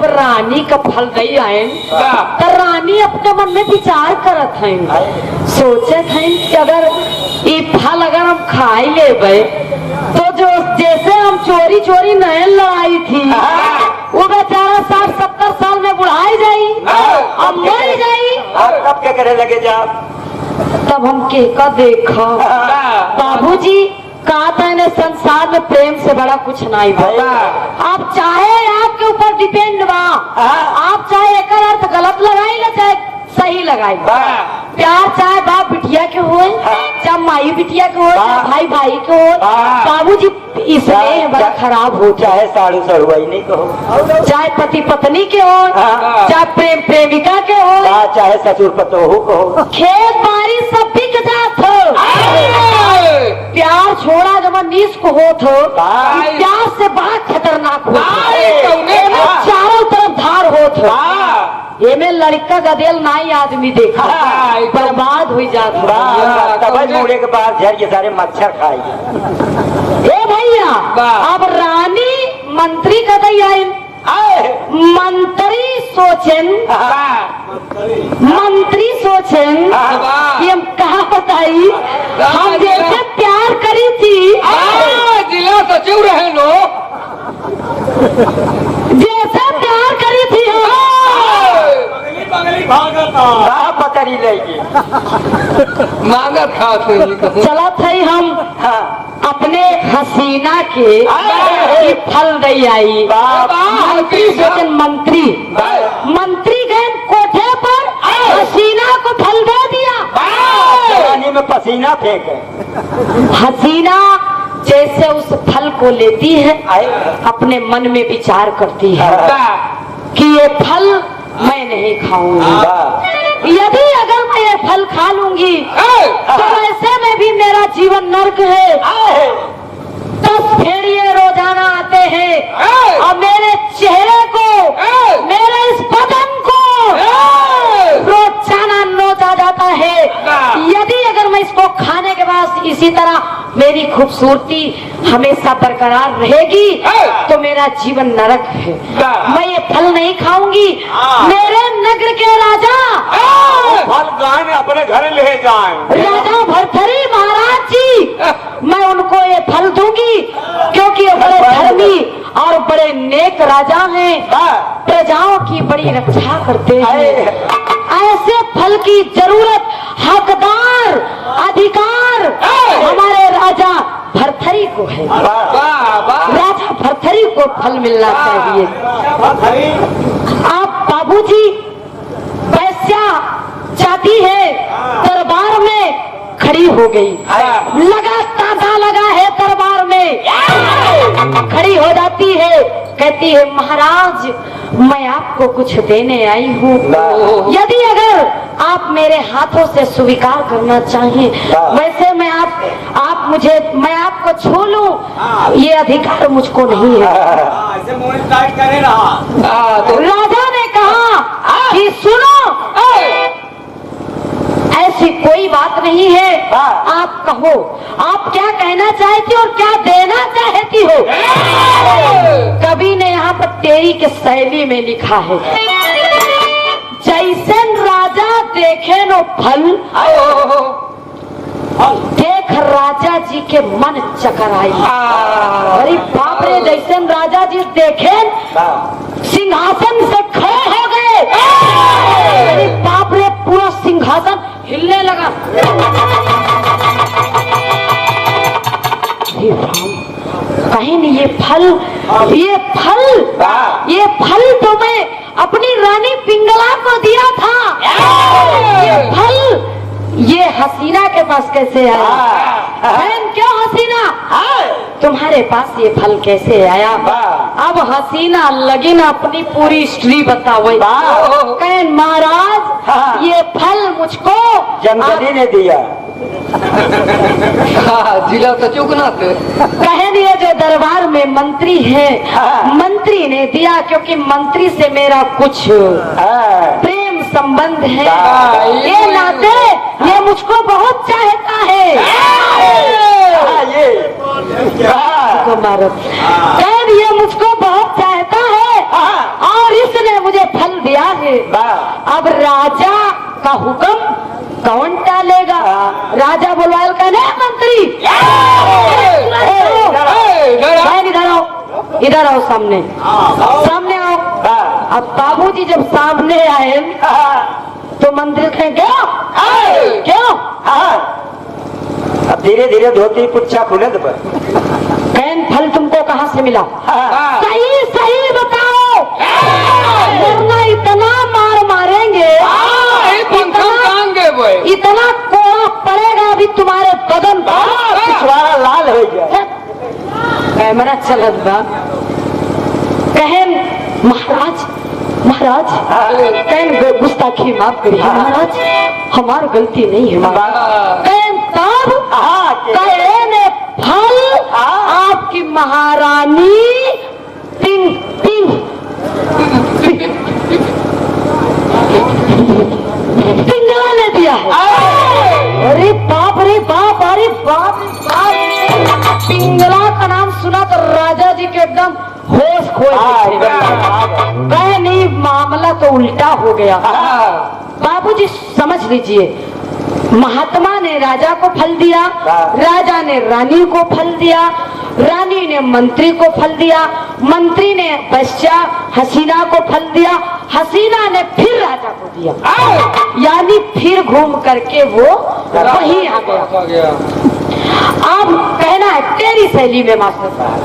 A: रानी का फल दई आए तो रानी अपने मन में विचार करत है, सोचे थे कि अगर ये फल अगर हम खाई ले तो जो जैसे हम चोरी चोरी नहल लाई थी वो बेचारा 60-70 साल में बुढ़ाई जाई और मर जाई।
C: अब क्या करे लगे जा
A: तब हम कहका देखा बाबूजी कहा था इन्हें संसार में प्रेम से बड़ा कुछ नहीं बा। आप चाहे आपके ऊपर डिपेंड बा, आप चाहे एक अर्थ गलत लगाई ना चाहे सही लगाई। प्यार चाहे बाप बिटिया के हो, चाहे माई बिटिया के हो, चाहे भाई भाई के हो, बाबूजी इसलिए बड़ा खराब हो।
C: चाहे साड़ू सड़ुआई नहीं कहो,
A: चाहे पति पत्नी के हो, चाहे प्रेम प्रेमिका के हो,
C: चाहे ससुर पतोहू कहो,
A: खेत बाड़ी सब बिक जात हो। प्यार छोड़ा जब नीस को होत हो, प्यार से बड़ा खतरनाक हो, चारों तरफ धार होत हो। ये में लड़का गदेल नहीं आदमी देखा, बर्बाद हो जात।
C: तब मुड़े के बाद झड़ के सारे मच्छर खाएगी।
A: ए भैया अब रानी मंत्री का आइन, मंत्री सोचेन, मंत्री सोचेन कि हम कहा बताई हम जैसे प्यार करी थी,
B: जिला सचिव रहे लो,
A: जैसे प्यार करी थी
C: पतरी लेगी
B: मांगत खात
A: चला थे हम अपने हसीना के फल दे आई। मंत्री सोचन मंत्री, मंत्री गए कोठे पर हसीना को फल दे दिया।
C: पानी में पसीना फेंके।
A: हसीना जैसे उस फल को लेती है अपने मन में विचार करती है कि ये फल मैं नहीं खाऊंगी, यदि अगर मैं ये फल खा लूंगी तो ऐसे में भी मेरा जीवन नर्क है। 10 भेड़िए रोजाना आते हैं और मेरे चेहरे को, मेरे इस बदन को रोजाना नोचा जाता है। यदि अगर मैं इसको खाने के बाद इसी तरह मेरी खूबसूरती हमेशा बरकरार रहेगी तो मेरा जीवन नरक है। मैं ये फल नहीं खाऊंगी। मेरे नगर के राजा
C: फल गाय अपने घर ले जाएं।
A: राजा भरथरी महाराज जी, मैं उनको ये फल दूंगी क्योंकि ये बड़े धर्मी और बड़े नेक राजा हैं, प्रजाओं की बड़ी रक्षा करते हैं। ऐसे फल की जरूरत, हकदार, अधिकार हमारे राजा भरथरी को है। राजा भरथरी को फल मिलना चाहिए। आप बाबूजी वैश्या जाती है, दरबार में खड़ी हो गई, लगा तांता लगा है दरबार में, खड़ी हो जाती है, कहती है महाराज मैं आपको कुछ देने आई हूँ, यदि अगर आप मेरे हाथों से स्वीकार करना चाहें, वैसे मैं मैं आपको छू लूं, ये अधिकार मुझको नहीं है। तो राजा ने कहा कि सुनो, ऐसी कोई बात नहीं है, आप कहो आप क्या कहना चाहती हो और क्या देना चाहती हो। कवि ने यहाँ पर तेरी के शैली में लिखा है, जैसे राजा देखे नो फल, देख राजा जी के मन चकर आई। अरे बाप रे, जैसे राजा जी देखे सिंहासन से खड़े हो गए। अरे बाप रे, पूरा सिंहासन हिलने लगा। कहीं नहीं, ये फल तो मैं अपनी रानी पिंगला को दिया था, ये फल ये हसीना के पास कैसे आया? बहन क्यों हसीना, तुम्हारे पास ये फल कैसे आया? अब हसीना लगी ना अपनी पूरी हिस्ट्री बतावे। कहन महाराज ये फल मुझको
C: जमदनी ने दिया।
B: जिला सचिव को ना
A: कहन ये जो दरबार में मंत्री है, मंत्री ने दिया, क्योंकि मंत्री से मेरा कुछ प्रेम संबंध है, ये नाते ये मुझको बहुत चाहता है। कहन ये मुझको बहुत चाहता है और इसने मुझे फल दिया है। अब राजा का हुक्म कौन टालेगा? राजा बुलवाल का नहीं, मंत्री इधर आओ, सामने आओ। अब बाबूजी जब सामने आए तो मंत्री कहें क्यों
C: हाँ अब धीरे धीरे धोती पुच्छा खुले तो
A: कैन फल तुमको कहाँ से मिला?
C: हाँ
A: सही सही बताओ, वरना इतना मार मारेंगे, इतना कोड़ा पड़ेगा अभी तुम्हारे बदन पर,
C: पिछवाड़ा लाल हो गया।
A: कैमरा चलत बा। कहन महाराज महाराज कहन गुस्ताखी माफ करिए महाराज, हमार गलती नहीं है महाराज। कहन तब
C: हाँ
A: कहन फल आपकी महारानी पिंग पिंग पिंगला ने दिया है। अरे बाप रे बाप, अरे बाप रे बाप, पिंगला का नाम सुना तो राजा जी के एकदम होश खो गए। नहीं मामला तो उल्टा हो गया। बाबूजी समझ लीजिए, महात्मा ने राजा को फल दिया, राजा ने रानी को फल दिया, रानी ने मंत्री को फल दिया, मंत्री ने बच्चा हसीना को फल दिया, हसीना ने फिर राजा को दिया, यानी फिर घूम करके वो वहीं आ गया। अब कहना है तेरी शैली में मास्टर साहब।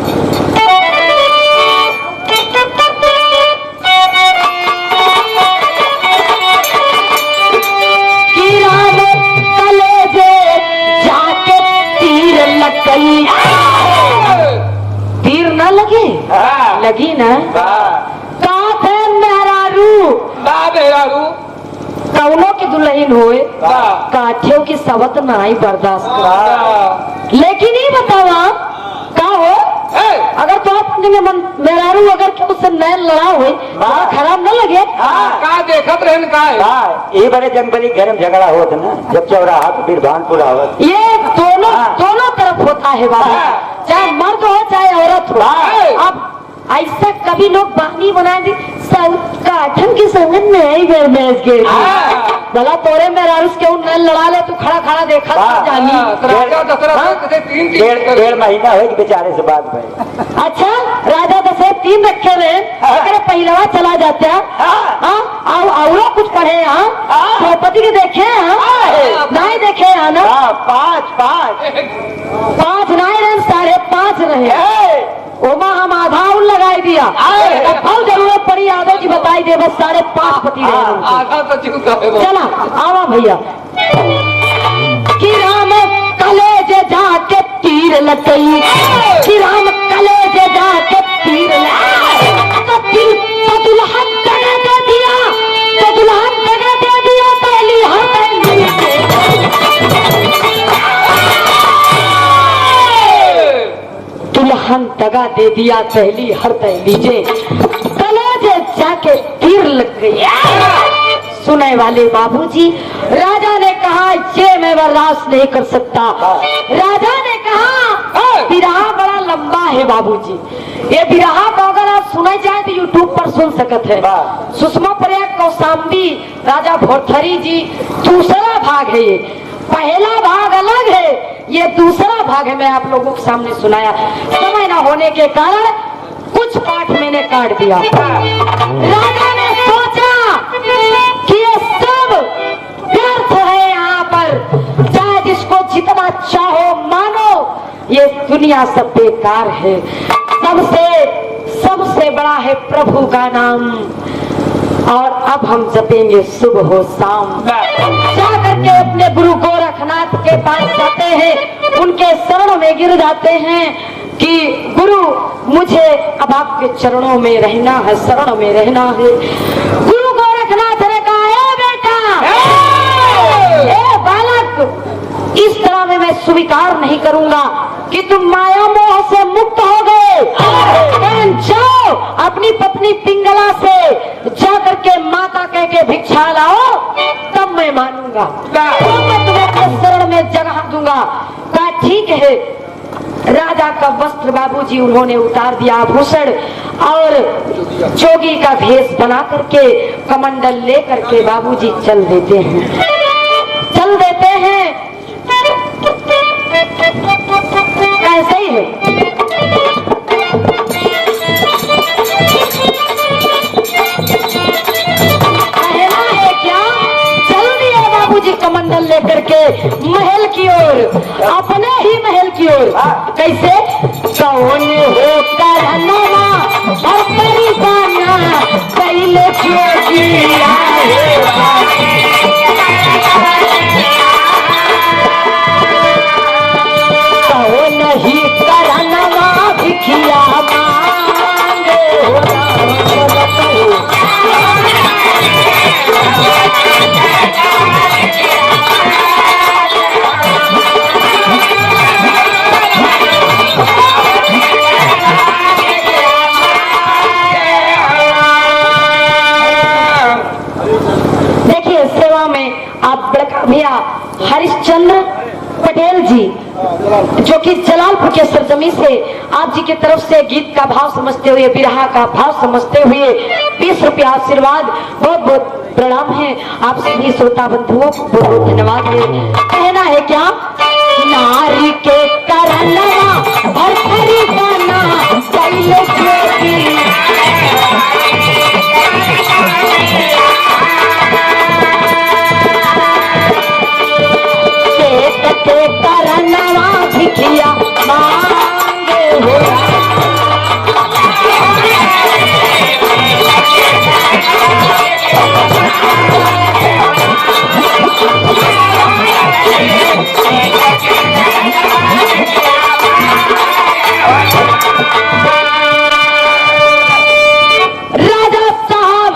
A: तीर न लगे, लगी ना काथे मेहरारू कौनों की दुल्हन होए, काठियों की सबत नाई बर्दाश्त कर। लेकिन ही बतावा का हो, अगर तो आप मेहरारू अगर उससे नैन लड़ा हुए खराब न लगे?
B: का देखत रहन का
C: ये बड़े जंगली घर में झगड़ा होता ना, जब चौराहा तो फिर भानपुर आवत।
A: ये दोनों तरफ होता है बाबा, चाहे मर्द हो चाहे औरत हो। अब ऐसा कभी लोग बहानी बना दी काठन की संगत नहीं के भला तोरे मेरा के न लड़ा ले, तू खड़ा खड़ा देखा जानी।
C: डेढ़ महीना हो बेचारे से बात भाई।
A: अच्छा राजा दशरथ 3 रखे रहे, पहलवा चला जाते और कुछ पढ़े द्रौपदी के देखे नहीं देखे ना? 5 नहीं रहे, 5.5 रहे। ओमा हम आधा उन लगाई दिया, फल जरूरत पड़ी यादव जी बताई दे, बस 5.5 पति रहे। चला आवा भैया कि राम कलेजे जाके तीर लगई, कि राम कलेजे जाके तीर तो दुल्हन दगा दे दिया, तो दुल्हन दगा दे दिया पहली हाथ दुल्हन दगा दे दिया पहली हर लीजे, कलेजे जाके तीर लग गई। सुने वाले बाबूजी, राजा ने कहा ये मैं बर्दाश्त नहीं कर सकता। राजा ने कहा बिरहा बड़ा लंबा है बाबूजी, ये बिरहा को अगर आप सुने जाए तो यूट्यूब पर सुन सकते हैं। सुषमा पर्या कौशाम्बी राजा भोरथरी जी दूसरा भाग है, ये पहला भाग अलग है, ये दूसरा भाग है। मैं आप लोगों के सामने सुनाया, समय न होने के कारण कुछ पाठ मैंने काट दिया। राजा ने सोचा कि ये सब व्यर्थ है, यहाँ पर चाहे जिसको जितना चाहो मानो, ये दुनिया सब बेकार है। सबसे बड़ा है प्रभु का नाम, और अब हम जपेंगे सुबह हो शाम। जाकर के अपने गुरु गोरखनाथ के पास जाते हैं, उनके शरणों में गिर जाते हैं कि गुरु मुझे अब आपके चरणों में रहना है, शरण में रहना है। गुरु गोरखनाथ ने कहा है बेटा, ए बालक, इस तरह में मैं स्वीकार नहीं करूंगा कि तुम माया मोह से मुक्त हो गए। जाओ अपनी पत्नी पिंगला से जाकर के माता कह के भिक्षा लाओ, तब मैं मानूंगा, तो मैं तुम्हें अपने शरण में जगह दूंगा। कहा ठीक है। राजा का वस्त्र बाबूजी उन्होंने उतार दिया, आभूषण और जोगी का भेष बना करके कमंडल ले करके बाबूजी चल देते हैं। ऐसे ही है। कहना है क्या, चल दिया बाबूजी कमंडल लेकर के महल की ओर, अपने ही महल की ओर। कैसे? कौन हो करनवा और परिवाना कैले जोगिया कौन ही करनवा भिखिया मांगे हो भैया हरिश्चंद्र पटेल जी, जो कि जलालपुर के सरजमी से आप जी की तरफ से गीत का भाव समझते हुए, बिरहा का भाव समझते हुए 20 रुपया आशीर्वाद, बहुत बहुत प्रणाम है आप सभी श्रोता बंधुओं को, बहुत बहुत धन्यवाद है। कहना है क्या? नारी के करनवा भरथरी गाना कैले जोगी के करनवा भिखिया मांगे हो राजा साहब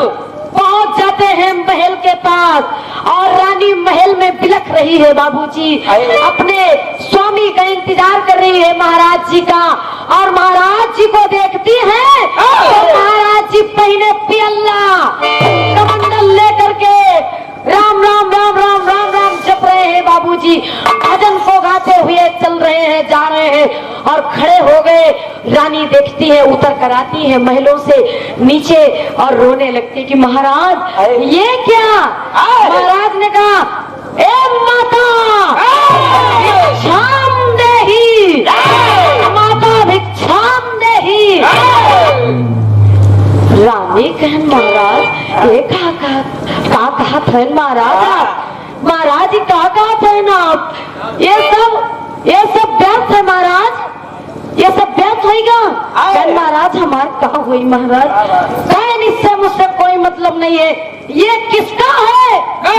A: पहुंच जाते हैं महल के पास और रानी महल में बिलख रही है बाबूजी, अपने स्वामी का इंतजार कर रही है महाराज जी का। और महाराज जी को देखती है तो महाराज जी पहने पियल्ला कमंडल लेकर के राम राम राम राम राम राम जप रहे हैं बाबूजी, भजन को गाते हुए चल रहे हैं, जा रहे हैं और खड़े हो गए। रानी देखती है, उतर कर आती है महलों से नीचे और रोने लगती है कि महाराज ये क्या? महाराज ने कहा, ए माता भिक्षाम देही, माता भिक्षाम देही। रानी कहे महाराज ये कहा था महाराज, महाराज जी कहा थे ना आप, ये सब व्यर्थ है महाराज, ये सब व्यर्थ होगा। महाराज हमारे कहा हुई महाराज, कहन इससे मुझसे कोई मतलब नहीं है, ये किसका है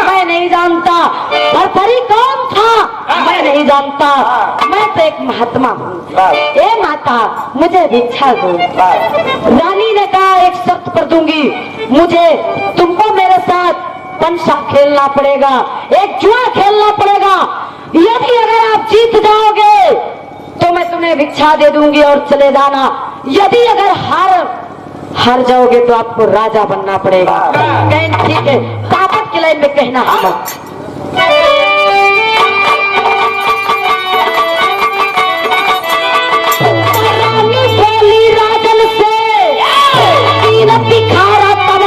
A: मैं नहीं जानता, भरथरी कौन था मैं नहीं जानता, मैं तो एक महात्मा हूँ। ए माता मुझे भिक्षा दो। रानी ने कहा एक शर्त पर दूंगी, मुझे तुमको मेरे साथ पंचा खेलना पड़ेगा, एक जुआ खेलना पड़ेगा। यदि अगर आप जीत जाओगे तो मैं तुम्हें भिक्षा दे दूंगी और चले जाना, यदि अगर हार जाओगे तो आपको राजा बनना पड़ेगा। ठीक है, कापट के लाइन में कहना है। रानी बोली राजन से, दिखारा तब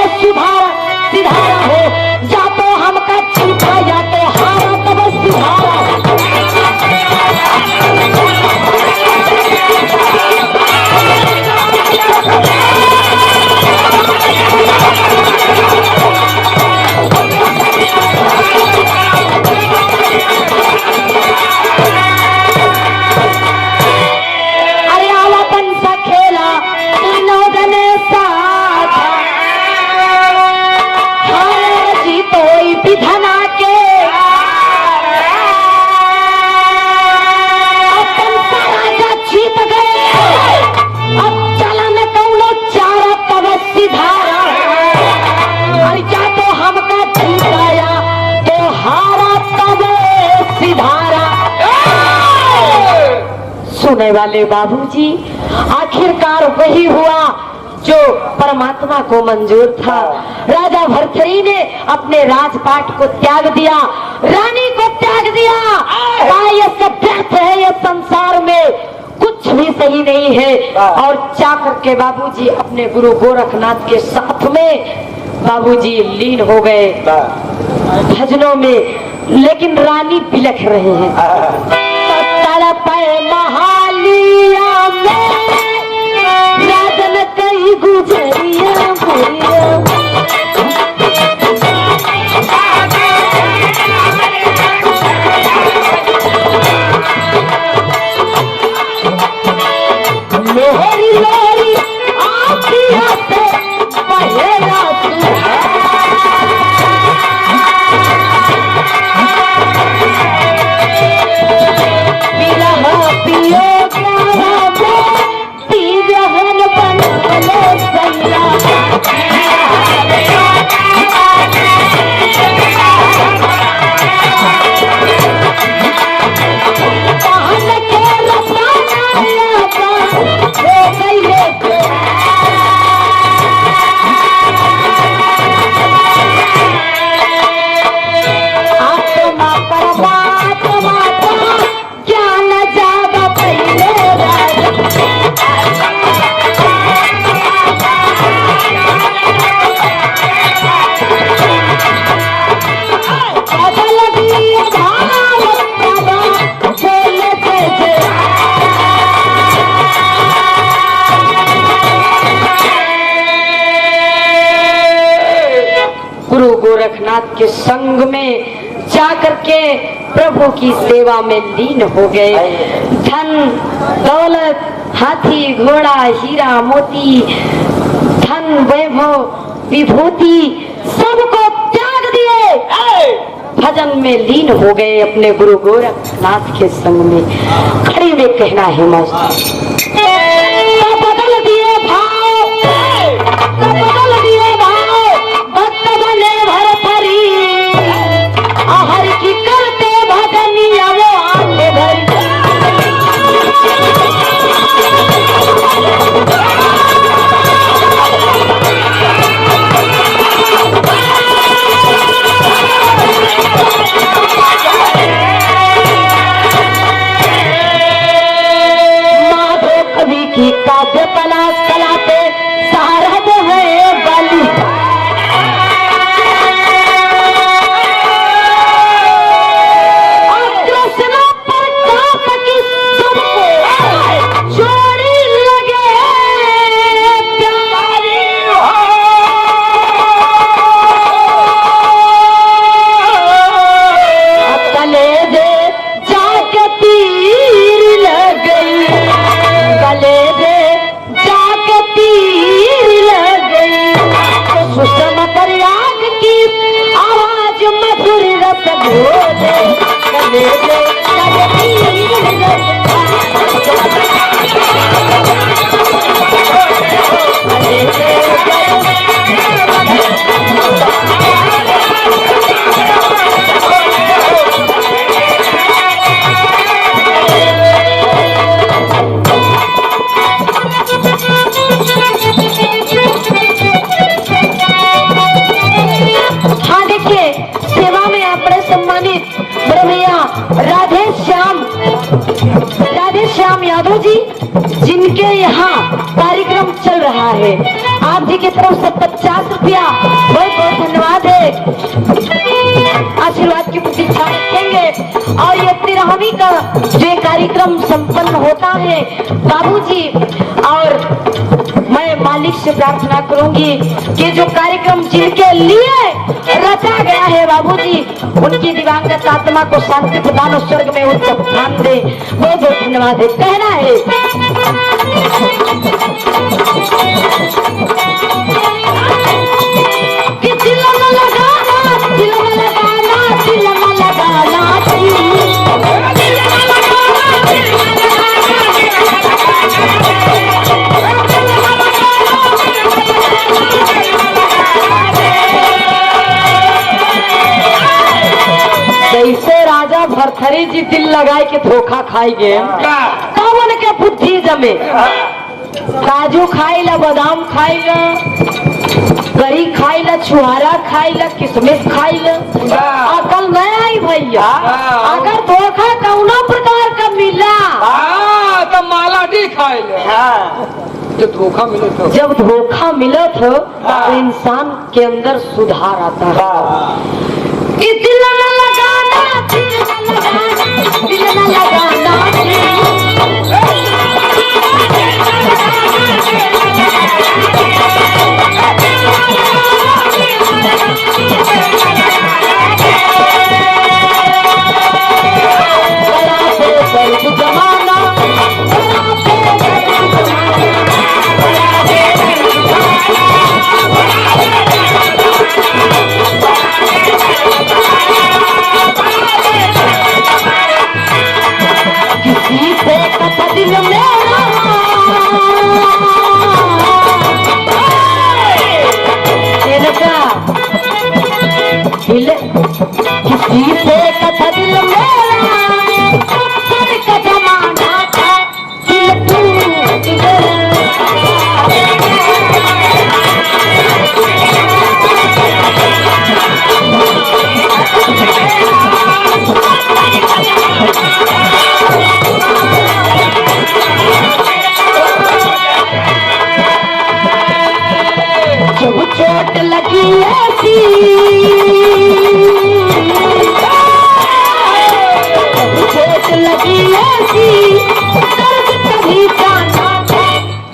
A: सिधारा हो, या तो हमका छूटा या तो हारा तब सिधारा। सुनने वाले बाबूजी, आखिरकार वही हुआ जो परमात्मा को मंजूर था। राजा भरथरी ने अपने राजपाट को त्याग दिया, रानी को त्याग दिया। ये सब व्यर्थ है, ये संसार में कुछ भी सही नहीं है। और जाकर के बाबूजी अपने गुरु गोरखनाथ के साथ में बाबूजी लीन हो गए भजनों में। लेकिन रानी बिलख रहे हैं। महालिया में राजन कई गुजरिया बुरिया गोरखनाथ के संग में जाकर के प्रभु की सेवा में लीन हो गए। धन दौलत, हाथी घोड़ा, हीरा मोती, धन वैभव विभूति सबको त्याग दिए, भजन में लीन हो गए अपने गुरु गोरखनाथ के संग में। खड़ी में कहना है मस्त बदल दिए भाव, बदल दिए भाव, भक्त बने भरथरी, हर की करते भजनिया वो आंखें भरी। की काव्य कला कला पे सारब है बलि, कृष्ण पर काप की सबको जोड़ी लगे प्यारी, तले दे जाके तीर लग गई, गले दे जाके तीर लग गई। तो सुषमा प्रयाग की आवाज मधुर रस घोले, गले दे जाके तीर लग यादव जी, जिनके यहाँ कार्यक्रम चल रहा है, आप जी की तरफ से 50 रुपया बहुत बहुत धन्यवाद है, आशीर्वाद की प्रतीक्षा रखेंगे। और ये 13वीं का जो कार्यक्रम संपन्न होता है बाबूजी, और मैं मालिक से प्रार्थना करूंगी कि जो कार्यक्रम जिनके लिए रचा गया है बाबूजी, उनकी दिवंगत आत्मा को शांति प्रदान और स्वर्ग में उच्च स्थान दे। बहुत बहुत धन्यवाद है। कहना है कि दिल में लगाना, दिल में लगाना, दिल में लगाना, जैसे राजा भरथरी जी दिल लगाए के धोखा खाई गए, कौन के बुद्धि जमे, काजू खाइला, बादाम खाइला, गरी खाइला, छुहारा खाइला, किशमिश खाइला, अकल नहीं आई भैया। अगर धोखा कौनो प्रकार का मिला
B: तो माला डी खाइले, जब धोखा मिले तो,
A: जब धोखा मिला तो इंसान के अंदर सुधार आता है। कि दिल न लगाना, दिल न लगाना, दिल न लगाना, जमाना किसी से कथा दिल मेरा, दिल किसी से कथा दिल मेरा, का जमाना था, दिल टूट गया। जब चोट लगी ऐसी, जब चोट लगी ऐसी, दर्द कभी जाना था,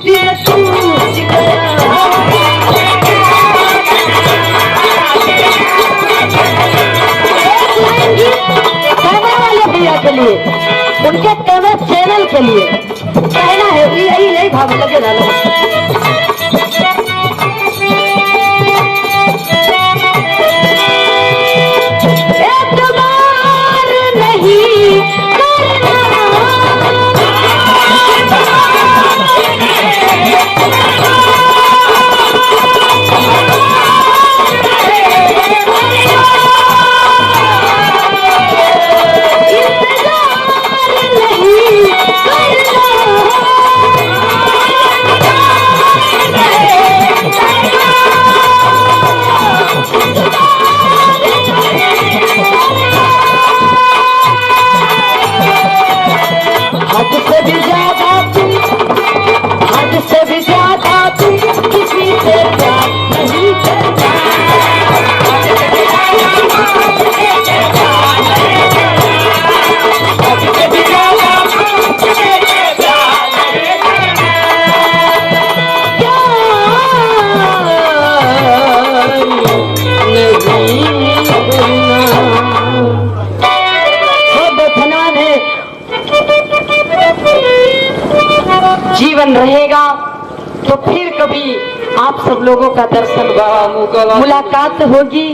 A: दिल टूट गया। चलिए कहना है यही भाव लगे ना एतबार नहीं हद से भी ज्यादा तुम किसी से प्यार नहीं करता जीवन रहेगा तो फिर कभी आप सब लोगों का दर्शन मुलाकात होगी।